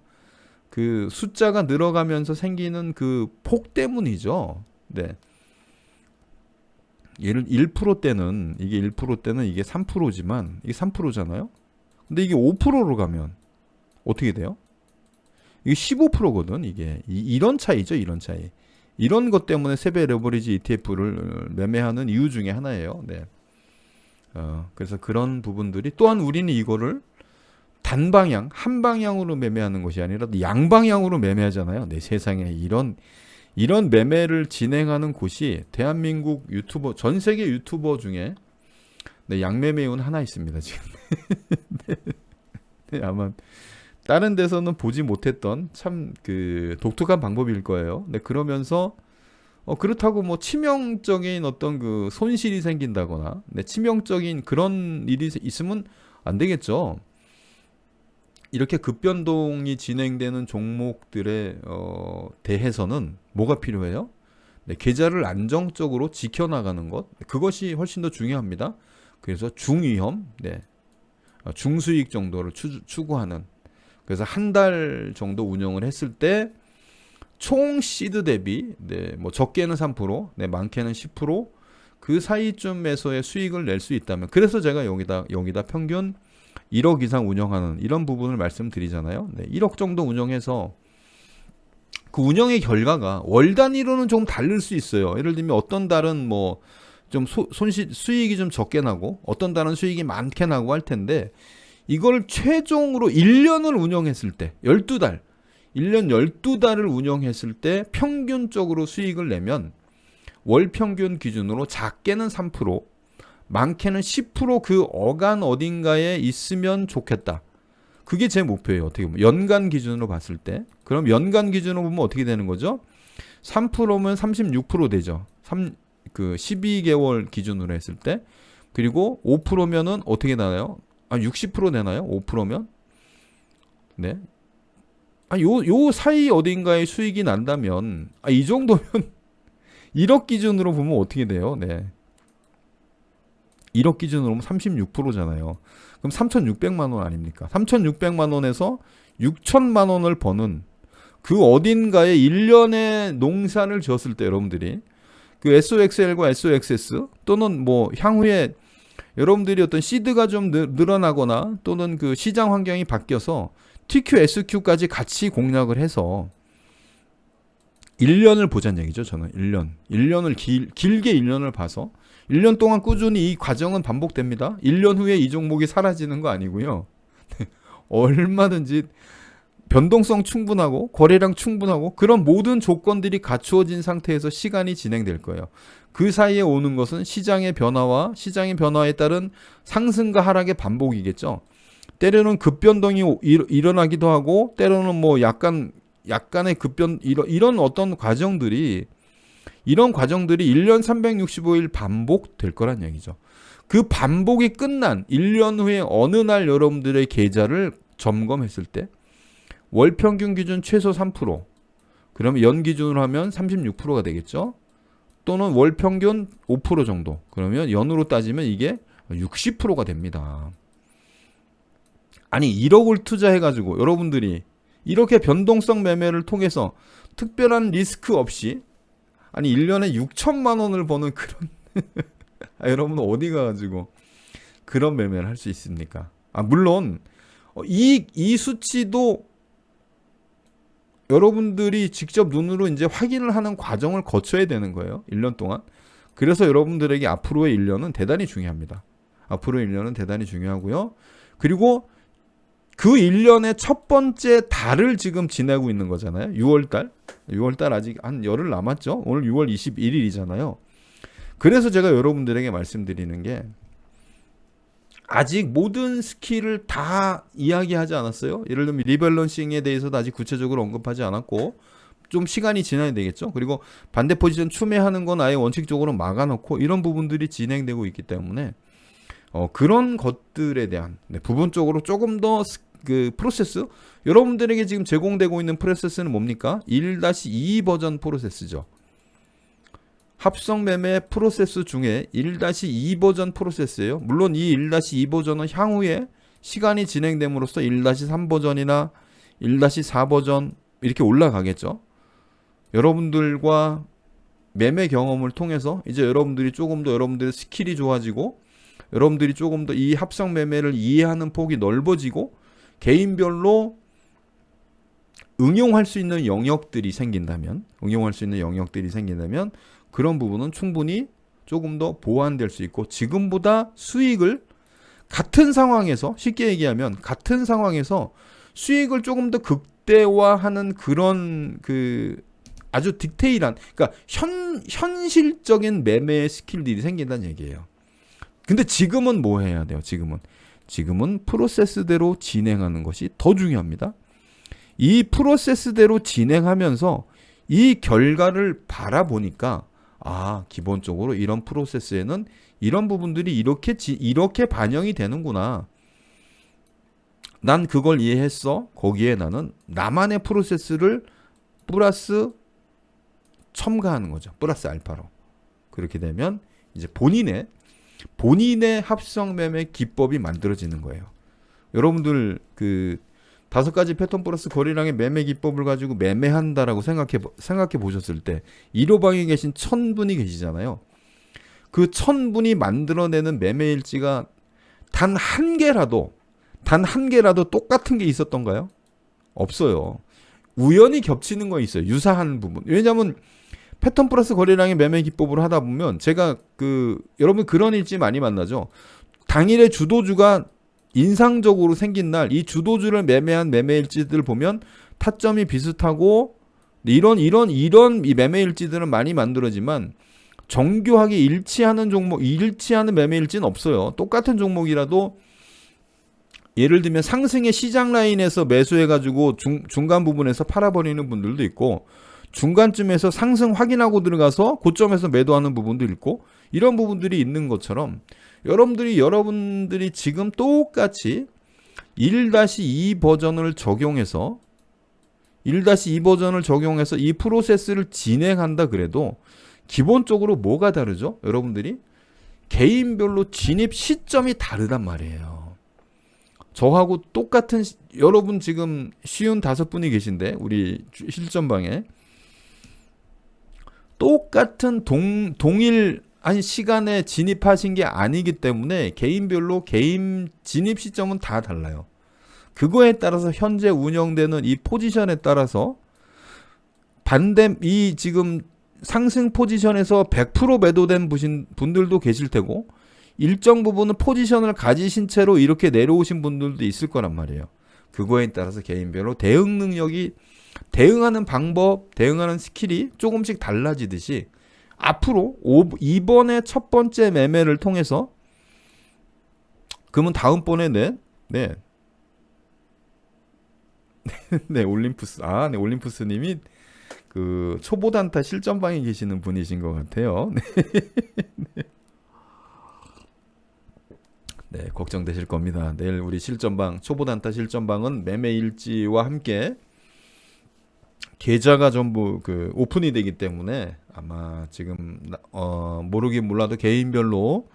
그 숫자가 늘어가면서 생기는 그 폭 때문이죠. 네. 예를 1%대는 이게 3%지만 이게 3%잖아요. 근데 이게 5%로 가면 어떻게 돼요? 이게 15%거든. 이게 이런 차이죠. 이런 차이. 이런 것 때문에 세배 레버리지 ETF를 매매하는 이유 중에 하나예요. 네. 그래서 그런 부분들이, 또한 우리는 이거를 단방향, 한 방향으로 매매하는 것이 아니라 양방향으로 매매하잖아요. 네, 세상에 이런 매매를 진행하는 곳이 대한민국 유튜버, 전 세계 유튜버 중에, 네, 양매매운 하나 있습니다, 지금. 네, 아마 다른 데서는 보지 못했던 참 그 독특한 방법일 거예요. 네, 그러면서 그렇다고 뭐 치명적인 어떤 그 손실이 생긴다거나, 네, 치명적인 그런 일이 있으면 안 되겠죠. 이렇게 급변동이 진행되는 종목들에 대해서는 뭐가 필요해요? 네, 계좌를 안정적으로 지켜나가는 것, 그것이 훨씬 더 중요합니다. 그래서 중위험, 네, 중수익 정도를 추구하는, 그래서 한 달 정도 운영을 했을 때 총 시드 대비, 네, 뭐 적게는 3%, 네, 많게는 10%, 그 사이쯤에서의 수익을 낼 수 있다면, 그래서 제가 여기다 평균 1억 이상 운영하는 이런 부분을 말씀드리잖아요. 네, 1억 정도 운영해서 그 운영의 결과가 월 단위로는 좀 다를 수 있어요. 예를 들면 어떤 달은 뭐 좀 수익이 좀 적게 나고 어떤 달은 수익이 많게 나고 할 텐데, 이걸 최종으로 1년을 운영했을 때, 12달 1년 12달을 운영했을 때 평균적으로 수익을 내면 월 평균 기준으로 작게는 3%, 많게는 10% 어간 어딘가에 있으면 좋겠다. 그게 제 목표예요. 어떻게 보면 연간 기준으로 봤을 때. 그럼 연간 기준으로 보면 어떻게 되는 거죠? 3%면 36% 되죠. 12개월 기준으로 했을 때. 그리고 5%면은 어떻게 나와요? 60% 되나요? 5%면? 네. 요 사이 어딘가에 수익이 난다면, 이 정도면 1억 기준으로 보면 어떻게 돼요? 네. 1억 기준으로 보면 36%잖아요. 그럼 3,600만 원 아닙니까? 3,600만 원에서 6천만 원을 버는 그 어딘가에 1년에 농사를 지었을 때 여러분들이 그 SOXL과 SOXS 또는 뭐 향후에 여러분들이 어떤 시드가 좀 늘어나거나 또는 그 시장 환경이 바뀌어서 TQ, SQ까지 같이 공략을 해서 1년을 보자는 얘기죠. 저는 1년을 길게 1년을 봐서 1년 동안 꾸준히 이 과정은 반복됩니다. 1년 후에 이 종목이 사라지는 거 아니고요. 얼마든지 변동성 충분하고 거래량 충분하고 그런 모든 조건들이 갖추어진 상태에서 시간이 진행될 거예요. 그 사이에 오는 것은 시장의 변화에 따른 상승과 하락의 반복이겠죠. 때로는 급변동이 일어나기도 하고 때로는 뭐 약간의 이런 어떤 과정들이 1년 365일 반복될 거란 얘기죠. 그 반복이 끝난 1년 후에 어느 날 여러분들의 계좌를 점검했을 때 월 평균 기준 최소 3%, 그러면 연 기준으로 하면 36%가 되겠죠. 또는 월 평균 5% 정도, 그러면 연으로 따지면 이게 60%가 됩니다. 아니 1억을 투자해가지고 여러분들이 이렇게 변동성 매매를 통해서 특별한 리스크 없이 1년에 6천만 원을 버는 그런 여러분 어디 가가지고 그런 매매를 할 수 있습니까? 물론 이 수치도 여러분들이 직접 눈으로 이제 확인을 하는 과정을 거쳐야 되는 거예요. 1년 동안. 그래서 여러분들에게 앞으로의 1년은 대단히 중요합니다. 앞으로의 1년은 대단히 중요하고요. 그리고 그 1년의 첫 번째 달을 지금 지내고 있는 거잖아요. 6월달. 6월달 아직 한 열흘 남았죠. 오늘 6월 21일이잖아요. 그래서 제가 여러분들에게 말씀드리는 게 아직 모든 스킬을 다 이야기하지 않았어요. 예를 들면 리밸런싱에 대해서도 아직 구체적으로 언급하지 않았고 좀 시간이 지나야 되겠죠. 그리고 반대 포지션 추매하는 건 아예 원칙적으로 막아놓고 이런 부분들이 진행되고 있기 때문에 그런 것들에 대한 부분적으로 조금 더 그 프로세스 여러분들에게 지금 제공되고 있는 프로세스는 뭡니까? 1-2 버전 프로세스죠. 합성 매매 프로세스 중에 1-2 버전 프로세스예요. 물론 이 1-2 버전은 향후에 시간이 진행됨으로써 1-3 버전이나 1-4 버전 이렇게 올라가겠죠. 여러분들과 매매 경험을 통해서 이제 여러분들이 조금 더 여러분들의 스킬이 좋아지고 여러분들이 조금 더 이 합성 매매를 이해하는 폭이 넓어지고 개인별로 응용할 수 있는 영역들이 생긴다면 그런 부분은 충분히 조금 더 보완될 수 있고 지금보다 수익을 같은 상황에서 쉽게 얘기하면 같은 상황에서 수익을 조금 더 극대화하는 그런 그 아주 디테일한 그러니까 현실적인 매매의 스킬들이 생긴다는 얘기예요. 근데 지금은 뭐 해야 돼요? 지금은 프로세스대로 진행하는 것이 더 중요합니다. 이 프로세스대로 진행하면서 이 결과를 바라보니까 기본적으로 이런 프로세스에는 이런 부분들이 이렇게 반영이 되는구나. 난 그걸 이해했어. 거기에 나는 나만의 프로세스를 플러스 첨가하는 거죠. 플러스 알파로. 그렇게 되면 이제 본인의 합성 매매 기법이 만들어지는 거예요. 여러분들 그 5가지 패턴 플러스 거래량의 매매 기법을 가지고 매매한다라고 생각해 보셨을 때 1호방에 계신 1000분이 계시잖아요. 그 1000분이 만들어내는 매매 일지가 단 한 개라도 똑같은 게 있었던가요? 없어요. 우연히 겹치는 거 있어요. 유사한 부분. 왜냐하면 패턴 플러스 거래량의 매매 기법으로 하다 보면 제가 여러분 그런 일지 많이 만나죠. 당일의 주도주가 인상적으로 생긴 날 이 주도주를 매매한 매매 일지들 보면 타점이 비슷하고 이런 이 매매 일지들은 많이 만들어지만 정교하게 일치하는 종목, 일치하는 매매 일지는 없어요. 똑같은 종목이라도 예를 들면 상승의 시작 라인에서 매수해가지고 중간 부분에서 팔아버리는 분들도 있고, 중간쯤에서 상승 확인하고 들어가서 고점에서 매도하는 부분도 있고, 이런 부분들이 있는 것처럼 여러분들이 지금 똑같이 1-2 버전을 적용해서 이 프로세스를 진행한다 그래도 기본적으로 뭐가 다르죠? 여러분들이 개인별로 진입 시점이 다르단 말이에요. 저하고 똑같은 여러분 지금 55분이 계신데 우리 실전방에 똑같은 동일한 시간에 진입하신 게 아니기 때문에 개인별로 개인 진입 시점은 다 달라요. 그거에 따라서 현재 운영되는 이 포지션에 따라서 이 지금 상승 포지션에서 100% 매도된 분들도 계실 테고, 일정 부분은 포지션을 가지신 채로 이렇게 내려오신 분들도 있을 거란 말이에요. 그거에 따라서 개인별로 대응 능력이, 대응하는 방법, 대응하는 스킬이 조금씩 달라지듯이 앞으로 이번에 첫 번째 매매를 통해서 그러면 다음번에 네, 올림푸스 님이 그 초보 단타 실전방에 계시는 분이신 것 같아요. 네, 걱정되실 겁니다. 내일 우리 실전방, 초보 단타 실전방은 매매 일지와 함께 계좌가 전부 그 오픈이 되기 때문에 아마 지금 모르긴 몰라도 개인별로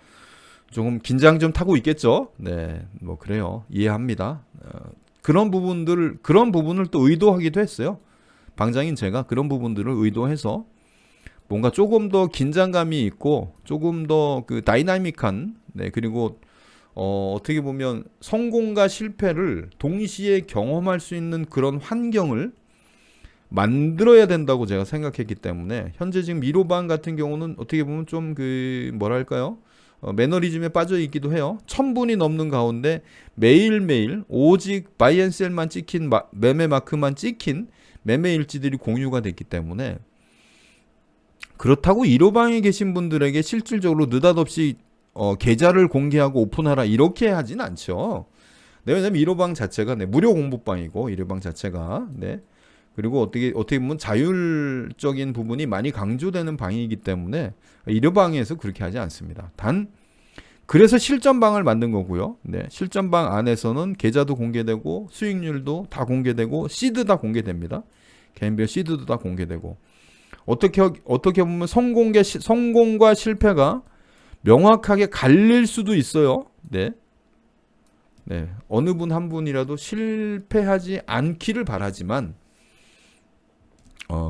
조금 긴장 좀 타고 있겠죠. 네, 뭐 그래요. 이해합니다. 그런 부분을 또 의도하기도 했어요. 방장인 제가 그런 부분들을 의도해서 뭔가 조금 더 긴장감이 있고 조금 더 그 다이나믹한, 네, 그리고 어떻게 보면 성공과 실패를 동시에 경험할 수 있는 그런 환경을 만들어야 된다고 제가 생각했기 때문에, 현재 지금 미로방 같은 경우는 어떻게 보면 좀 그 뭐랄까요, 매너리즘에 빠져 있기도 해요. 1000분이 넘는 가운데 매일매일 오직 바이앤셀만 찍힌 매매 마크만 찍힌 매매 일지들이 공유가 됐기 때문에, 그렇다고 1호방에 계신 분들에게 실질적으로 느닷없이 계좌를 공개하고 오픈하라 이렇게 하진 않죠. 네, 왜냐면 1호방 자체가 무료 공부방이고 1호방 자체가 그리고 어떻게 보면 자율적인 부분이 많이 강조되는 방이기 때문에 1호방에서 그렇게 하지 않습니다. 그래서 실전방을 만든 거고요. 네, 실전방 안에서는 계좌도 공개되고 수익률도 다 공개되고 시드 다 공개됩니다. 개인별 시드도 다 공개되고, 어떻게 보면 성공과 실패가 명확하게 갈릴 수도 있어요. 네, 어느 분 한 분이라도 실패하지 않기를 바라지만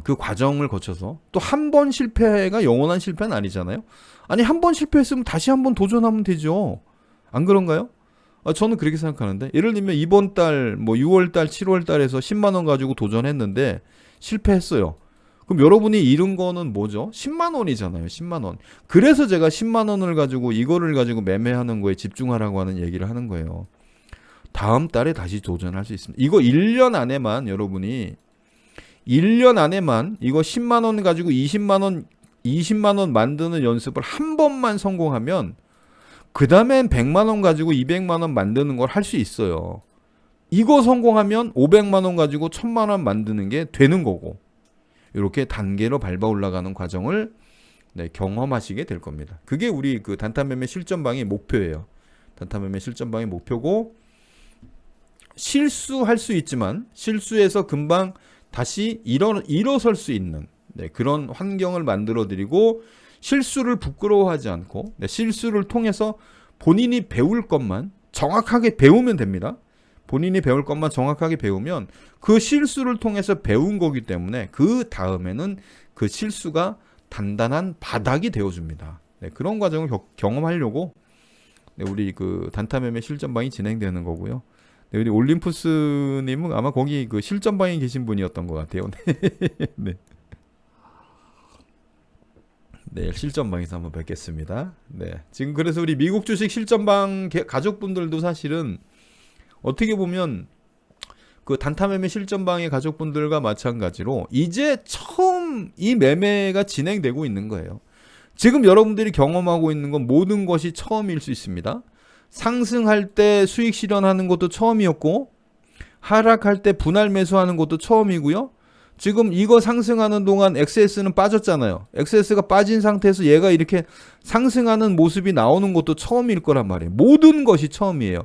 그 과정을 거쳐서 또 한 번 실패가 영원한 실패는 아니잖아요. 아니, 한 번 실패했으면 다시 한 번 도전하면 되죠. 안 그런가요? 저는 그렇게 생각하는데, 예를 들면 이번 달 6월달 7월달에서 10만원 가지고 도전했는데 실패했어요. 그럼 여러분이 잃은 거는 뭐죠? 10만원이잖아요. 10만원. 그래서 제가 10만원을 가지고 이거를 가지고 매매하는 거에 집중하라고 하는 얘기를 하는 거예요. 다음 달에 다시 도전할 수 있습니다. 이거 1년 안에만 여러분이 1년 안에만 이거 10만원 가지고 20만원 만드는 연습을 한 번만 성공하면 그 다음엔 100만원 가지고 200만원 만드는 걸 할 수 있어요. 이거 성공하면 500만원 가지고 1000만원 만드는 게 되는 거고, 이렇게 단계로 밟아 올라가는 과정을 경험하시게 될 겁니다. 그게 우리 그 단타매매 실전방의 목표예요. 단타매매 실전방의 목표고, 실수할 수 있지만 실수해서 금방 다시 일어설 수 있는 그런 환경을 만들어 드리고, 실수를 부끄러워하지 않고 실수를 통해서 본인이 배울 것만 정확하게 배우면 됩니다. 본인이 배울 것만 정확하게 배우면 그 실수를 통해서 배운 거기 때문에 그 다음에는 그 실수가 단단한 바닥이 되어줍니다. 그런 과정을 경험하려고 우리 그 단타매매 실전방이 진행되는 거고요. 우리 올림푸스님은 아마 거기 그 실전방에 계신 분이었던 것 같아요. 네. 네, 실전방에서 한번 뵙겠습니다. 네, 지금 그래서 우리 미국 주식 실전방 가족분들도 사실은 어떻게 보면 그 단타매매 실전방의 가족분들과 마찬가지로 이제 처음 이 매매가 진행되고 있는 거예요. 지금 여러분들이 경험하고 있는 건 모든 것이 처음일 수 있습니다. 상승할 때 수익 실현하는 것도 처음이었고, 하락할 때 분할 매수하는 것도 처음이고요. 지금 이거 상승하는 동안 XS는 빠졌잖아요. XS가 빠진 상태에서 얘가 이렇게 상승하는 모습이 나오는 것도 처음일 거란 말이에요. 모든 것이 처음이에요.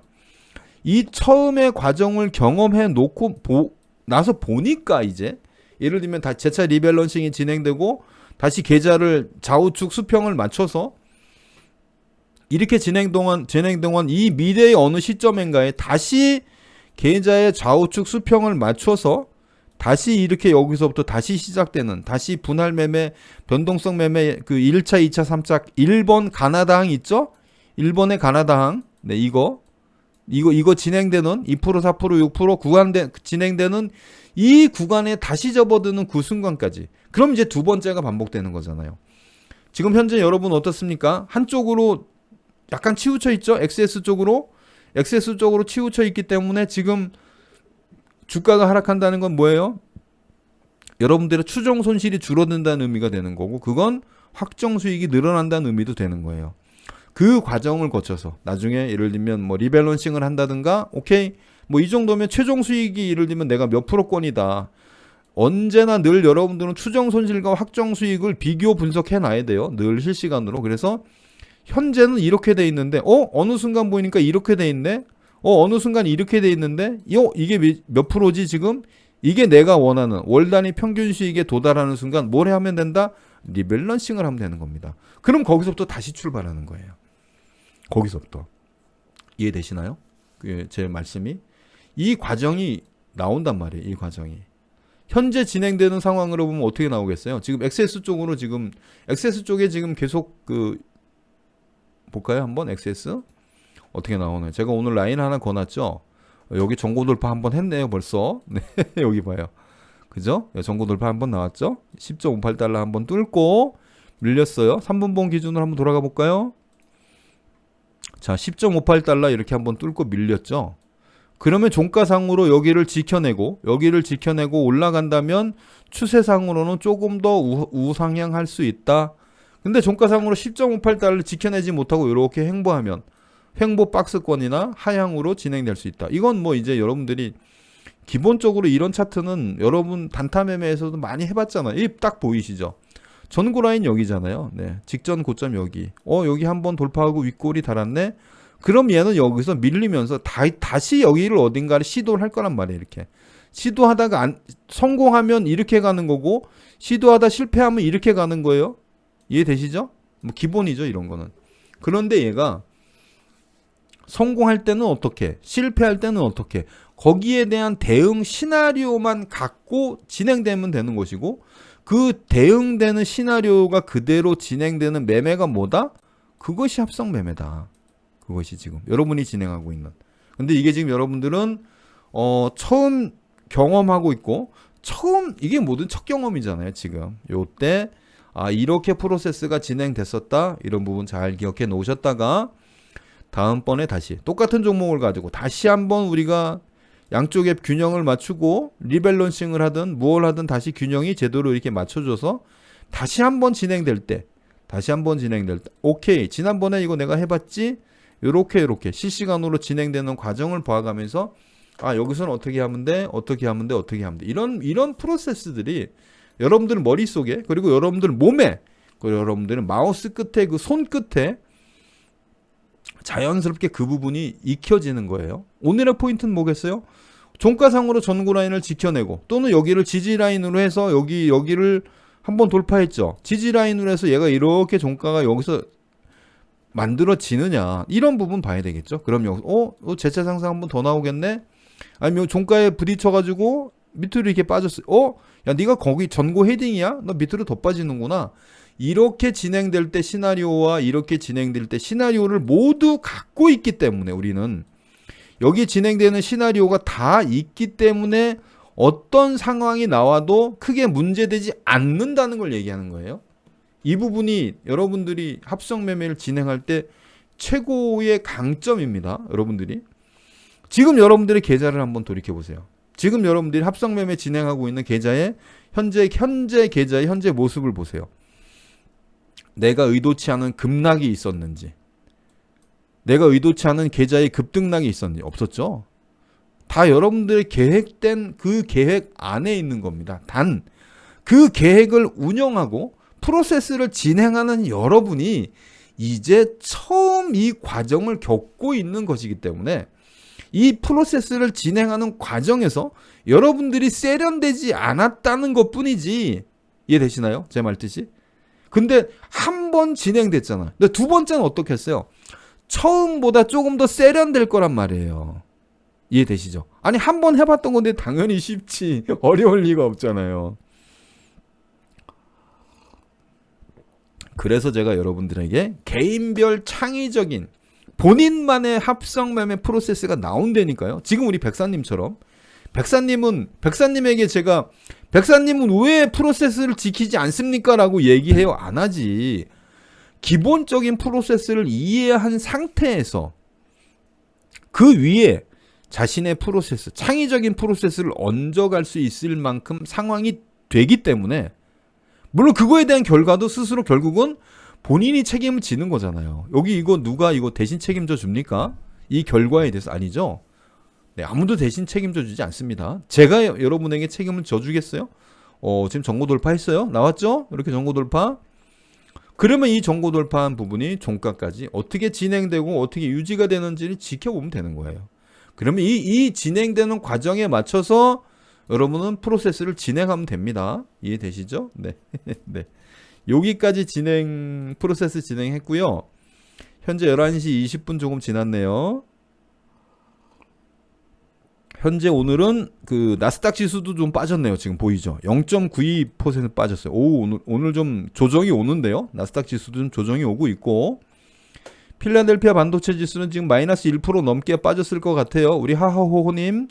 이 처음의 과정을 경험해 놓고 나서 보니까 이제 예를 들면 다 재차 리밸런싱이 진행되고 다시 계좌를 좌우측 수평을 맞춰서 이렇게 진행 동안 이 미래의 어느 시점인가에 다시 계좌의 좌우측 수평을 맞춰서 다시 이렇게 여기서부터 다시 시작되는, 다시 분할 매매, 변동성 매매, 그 1차, 2차, 3차 1번 가나다항 있죠? 1번의 가나다항. 네, 이거 진행되는 2%, 4%, 6% 진행되는 이 구간에 다시 접어드는 그 순간까지. 그럼 이제 두 번째가 반복되는 거잖아요. 지금 현재 여러분 어떻습니까? 한쪽으로 약간 치우쳐 있죠? XS 쪽으로 치우쳐 있기 때문에 지금 주가가 하락한다는 건 뭐예요? 여러분들의 추정 손실이 줄어든다는 의미가 되는 거고, 그건 확정 수익이 늘어난다는 의미도 되는 거예요. 그 과정을 거쳐서 나중에 예를 들면 뭐 리밸런싱을 한다든가, 오케이, 뭐 이 정도면 최종 수익이 예를 들면 내가 몇 프로권이다. 언제나 늘 여러분들은 추정 손실과 확정 수익을 비교 분석해 놔야 돼요. 늘 실시간으로. 그래서 현재는 이렇게 돼 있는데, 어느 순간 보니까 이렇게 돼 있네. 어느 순간 이렇게 돼 있는데, 이게 몇 프로지 지금? 이게 내가 원하는 월 단위 평균 수익에 도달하는 순간 뭘 하면 된다? 리밸런싱을 하면 되는 겁니다. 그럼 거기서부터 다시 출발하는 거예요. 거기서부터. 이해되시나요? 제 말씀이. 이 과정이 나온단 말이에요. 이 과정이. 현재 진행되는 상황으로 보면 어떻게 나오겠어요? 지금 XS 쪽에 지금 계속 볼까요? 한번 XS? 어떻게 나오나요? 제가 오늘 라인 하나 거놨죠? 여기 전고 돌파 한번 했네요, 벌써. 네, 여기 봐요. 그죠? 전고 돌파 한번 나왔죠? 10.58달러 한번 뚫고 밀렸어요. 3분봉 기준으로 한번 돌아가 볼까요? 자, 10.58달러 이렇게 한번 뚫고 밀렸죠? 그러면 종가상으로 여기를 지켜내고 올라간다면 추세상으로는 조금 더 우상향할 수 있다. 근데 종가상으로 10.58달러를 지켜내지 못하고 이렇게 횡보 박스권이나 하향으로 진행될 수 있다. 이건 뭐 이제 여러분들이 기본적으로 이런 차트는 여러분 단타 매매에서도 많이 해봤잖아요. 이 딱 보이시죠? 전고 라인 여기잖아요. 네, 직전 고점 여기. 여기 한번 돌파하고 윗골이 달았네. 그럼 얘는 여기서 밀리면서 다시 여기를 어딘가를 시도를 할 거란 말이에요. 이렇게 시도하다가 성공하면 이렇게 가는 거고, 시도하다 실패하면 이렇게 가는 거예요. 이해되시죠? 뭐 기본이죠, 이런 거는. 그런데 얘가 성공할 때는 어떻게, 실패할 때는 어떻게, 거기에 대한 대응 시나리오만 갖고 진행되면 되는 것이고, 그 대응되는 시나리오가 그대로 진행되는 매매가 뭐다? 그것이 합성 매매다. 그것이 지금 여러분이 진행하고 있는. 근데 이게 지금 여러분들은 처음 경험하고 있고, 이게 모든 첫 경험이잖아요. 지금 요때 이렇게 프로세스가 진행됐었다, 이런 부분 잘 기억해 놓으셨다가 다음번에 다시 똑같은 종목을 가지고 다시 한번 우리가 양쪽의 균형을 맞추고 리밸런싱을 하든 무엇을 하든 다시 균형이 제대로 이렇게 맞춰줘서 다시 한번 진행될 때 오케이, 지난번에 이거 내가 해봤지, 요렇게 실시간으로 진행되는 과정을 봐가면서 여기서는 어떻게 하면 돼 이런 프로세스들이 여러분들 머릿속에, 그리고 여러분들 몸에, 그리고 여러분들은 마우스 끝에, 그 손 끝에 자연스럽게 그 부분이 익혀지는 거예요. 오늘의 포인트는 뭐겠어요? 종가상으로 전고 라인을 지켜내고, 또는 여기를 지지 라인으로 해서 여기를 한번 돌파했죠. 지지 라인으로 해서 얘가 이렇게 종가가 여기서 만들어지느냐, 이런 부분 봐야 되겠죠. 그럼 여기서 재차 상승 한번 더 나오겠네. 아니면 종가에 부딪혀가지고 밑으로 이렇게 빠졌어. 야, 네가 거기 전고 헤딩이야? 너 밑으로 더 빠지는구나. 이렇게 진행될 때 시나리오와 이렇게 진행될 때 시나리오를 모두 갖고 있기 때문에, 우리는 여기 진행되는 시나리오가 다 있기 때문에 어떤 상황이 나와도 크게 문제되지 않는다는 걸 얘기하는 거예요. 이 부분이 여러분들이 합성 매매를 진행할 때 최고의 강점입니다. 여러분들이 지금 여러분들의 계좌를 한번 돌이켜 보세요. 지금 여러분들이 합성매매 진행하고 있는 계좌의 현재 계좌의 현재 모습을 보세요. 내가 의도치 않은 급락이 있었는지, 내가 의도치 않은 계좌의 급등락이 있었는지 없었죠. 다 여러분들의 계획된 그 계획 안에 있는 겁니다. 단 그 계획을 운영하고 프로세스를 진행하는 여러분이 이제 처음 이 과정을 겪고 있는 것이기 때문에 이 프로세스를 진행하는 과정에서 여러분들이 세련되지 않았다는 것뿐이지. 이해되시나요? 제 말뜻이? 근데 한 번 진행됐잖아. 근데 두 번째는 어떻게 했어요? 처음보다 조금 더 세련될 거란 말이에요. 이해되시죠? 아니 한 번 해봤던 건데 당연히 쉽지. 어려울 리가 없잖아요. 그래서 제가 여러분들에게 개인별 창의적인 본인만의 합성매매 프로세스가 나온다니까요. 지금 우리 백사님처럼 백사님에게 제가 백사님은 왜 프로세스를 지키지 않습니까? 라고 얘기해요. 안 하지. 기본적인 프로세스를 이해한 상태에서 그 위에 자신의 프로세스, 창의적인 프로세스를 얹어갈 수 있을 만큼 상황이 되기 때문에 물론 그거에 대한 결과도 스스로 결국은 본인이 책임을 지는 거잖아요. 여기 이거 누가 이거 대신 책임져 줍니까? 이 결과에 대해서 아니죠. 네, 아무도 대신 책임져 주지 않습니다. 제가 여러분에게 책임을 져주겠어요? 지금 정보 돌파했어요? 나왔죠? 이렇게 정보 돌파. 그러면 이 정보 돌파한 부분이 종가까지 어떻게 진행되고 어떻게 유지가 되는지를 지켜보면 되는 거예요. 그러면 이 진행되는 과정에 맞춰서 여러분은 프로세스를 진행하면 됩니다. 이해되시죠? 네. 네. 여기까지 프로세스 진행했고요. 현재 11시 20분 조금 지났네요. 현재 오늘은 그 나스닥 지수도 좀 빠졌네요. 지금 보이죠? 0.92% 빠졌어요. 오늘 좀 조정이 오는데요. 나스닥 지수도 좀 조정이 오고 있고 필라델피아 반도체 지수는 지금 마이너스 1% 넘게 빠졌을 것 같아요. 우리 하하호호님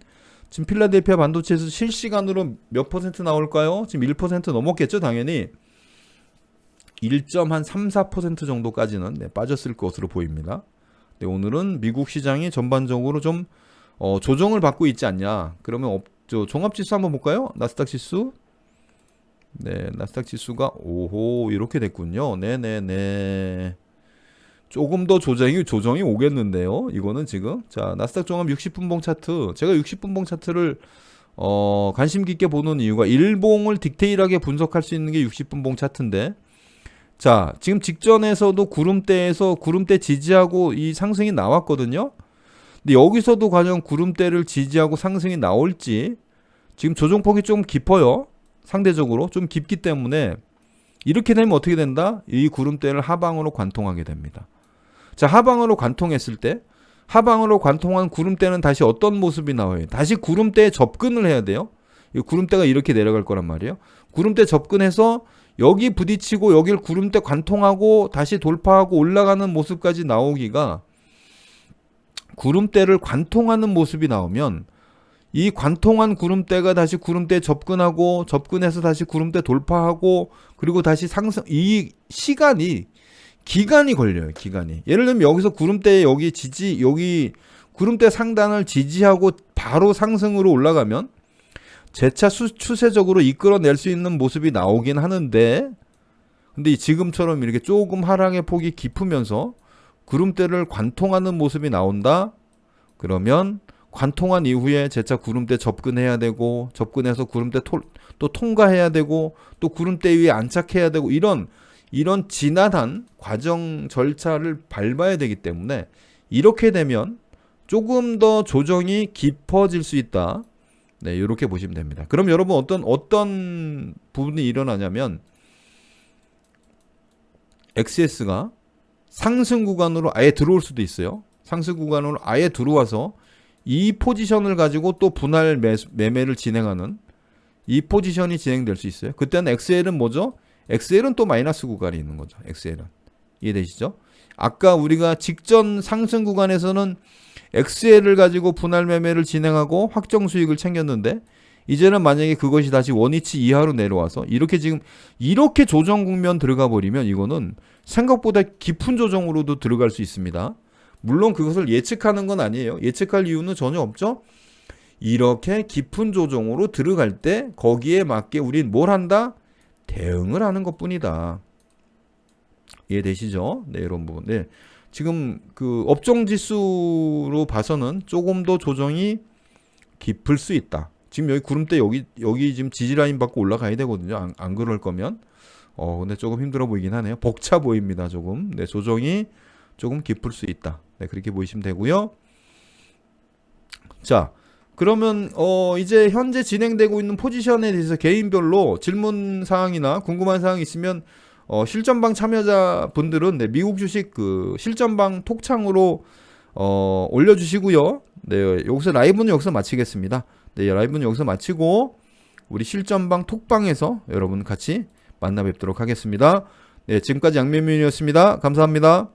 지금 필라델피아 반도체에서 실시간으로 몇 퍼센트 나올까요? 지금 1% 넘었겠죠, 당연히. 1.34% 정도까지는 빠졌을 것으로 보입니다. 네, 오늘은 미국 시장이 전반적으로 좀 조정을 받고 있지 않냐. 그러면 종합지수 한번 볼까요? 나스닥 지수. 네, 나스닥 지수가 오호 이렇게 됐군요. 네네네. 조금 더 조정이 오겠는데요. 이거는 지금 자 나스닥 종합 60분봉 차트. 제가 60분봉 차트를 관심 깊게 보는 이유가 일봉을 디테일하게 분석할 수 있는 게 60분봉 차트인데 자 지금 직전에서도 구름대 지지하고 이 상승이 나왔거든요. 근데 여기서도 과연 구름대를 지지하고 상승이 나올지 지금 조정폭이 좀 깊어요. 상대적으로 좀 깊기 때문에 이렇게 되면 어떻게 된다? 이 구름대를 하방으로 관통하게 됩니다. 자, 하방으로 관통했을 때 하방으로 관통한 구름대는 다시 어떤 모습이 나와요? 다시 구름대에 접근을 해야 돼요. 이 구름대가 이렇게 내려갈 거란 말이에요. 구름대 접근해서 여기 부딪히고 여길 구름대 관통하고 다시 돌파하고 올라가는 모습까지 나오기가 구름대를 관통하는 모습이 나오면 이 관통한 구름대가 다시 구름대에 접근해서 다시 구름대 돌파하고 그리고 다시 상승 이 기간이 걸려요. 기간이. 예를 들면 여기서 구름대에 여기 구름대 상단을 지지하고 바로 상승으로 올라가면 재차 추세적으로 이끌어낼 수 있는 모습이 나오긴 하는데 근데 지금처럼 이렇게 조금 하락의 폭이 깊으면서 구름대를 관통하는 모습이 나온다. 그러면 관통한 이후에 재차 구름대 접근해야 되고 접근해서 구름대 또 통과해야 되고 또 구름대 위에 안착해야 되고 이런 지난한 과정 절차를 밟아야 되기 때문에 이렇게 되면 조금 더 조정이 깊어질 수 있다. 네, 이렇게 보시면 됩니다. 그럼 여러분 어떤 부분이 일어나냐면 XS가 상승 구간으로 아예 들어올 수도 있어요. 상승 구간으로 아예 들어와서 이 포지션을 가지고 또 분할 매매를 진행하는 이 포지션이 진행될 수 있어요. 그때는 XL은 뭐죠? XL은 또 마이너스 구간이 있는 거죠. XL은. 이해되시죠? 아까 우리가 직전 상승 구간에서는 XL을 가지고 분할 매매를 진행하고 확정 수익을 챙겼는데 이제는 만약에 그것이 다시 원위치 이하로 내려와서 이렇게 조정 국면 들어가 버리면 이거는 생각보다 깊은 조정으로도 들어갈 수 있습니다. 물론 그것을 예측하는 건 아니에요. 예측할 이유는 전혀 없죠. 이렇게 깊은 조정으로 들어갈 때 거기에 맞게 우린 뭘 한다? 대응을 하는 것뿐이다. 이해되시죠? 네, 이런 부분. 네. 지금 그 업종 지수로 봐서는 조금 더 조정이 깊을 수 있다. 지금 여기 구름대 여기 지금 지지라인 받고 올라가야 되거든요. 안 그럴 거면. 근데 조금 힘들어 보이긴 하네요. 벅차 보입니다. 조금. 네, 조정이 조금 깊을 수 있다. 네, 그렇게 보시면 되고요. 자, 그러면 이제 현재 진행되고 있는 포지션에 대해서 개인별로 질문 사항이나 궁금한 사항 있으면 실전방 참여자분들은 네, 미국 주식 그 실전방 톡창으로 올려주시고요. 네, 여기서 라이브는 여기서 마치겠습니다. 네, 라이브는 여기서 마치고 우리 실전방 톡방에서 여러분 같이 만나 뵙도록 하겠습니다. 네, 지금까지 양면민이었습니다. 감사합니다.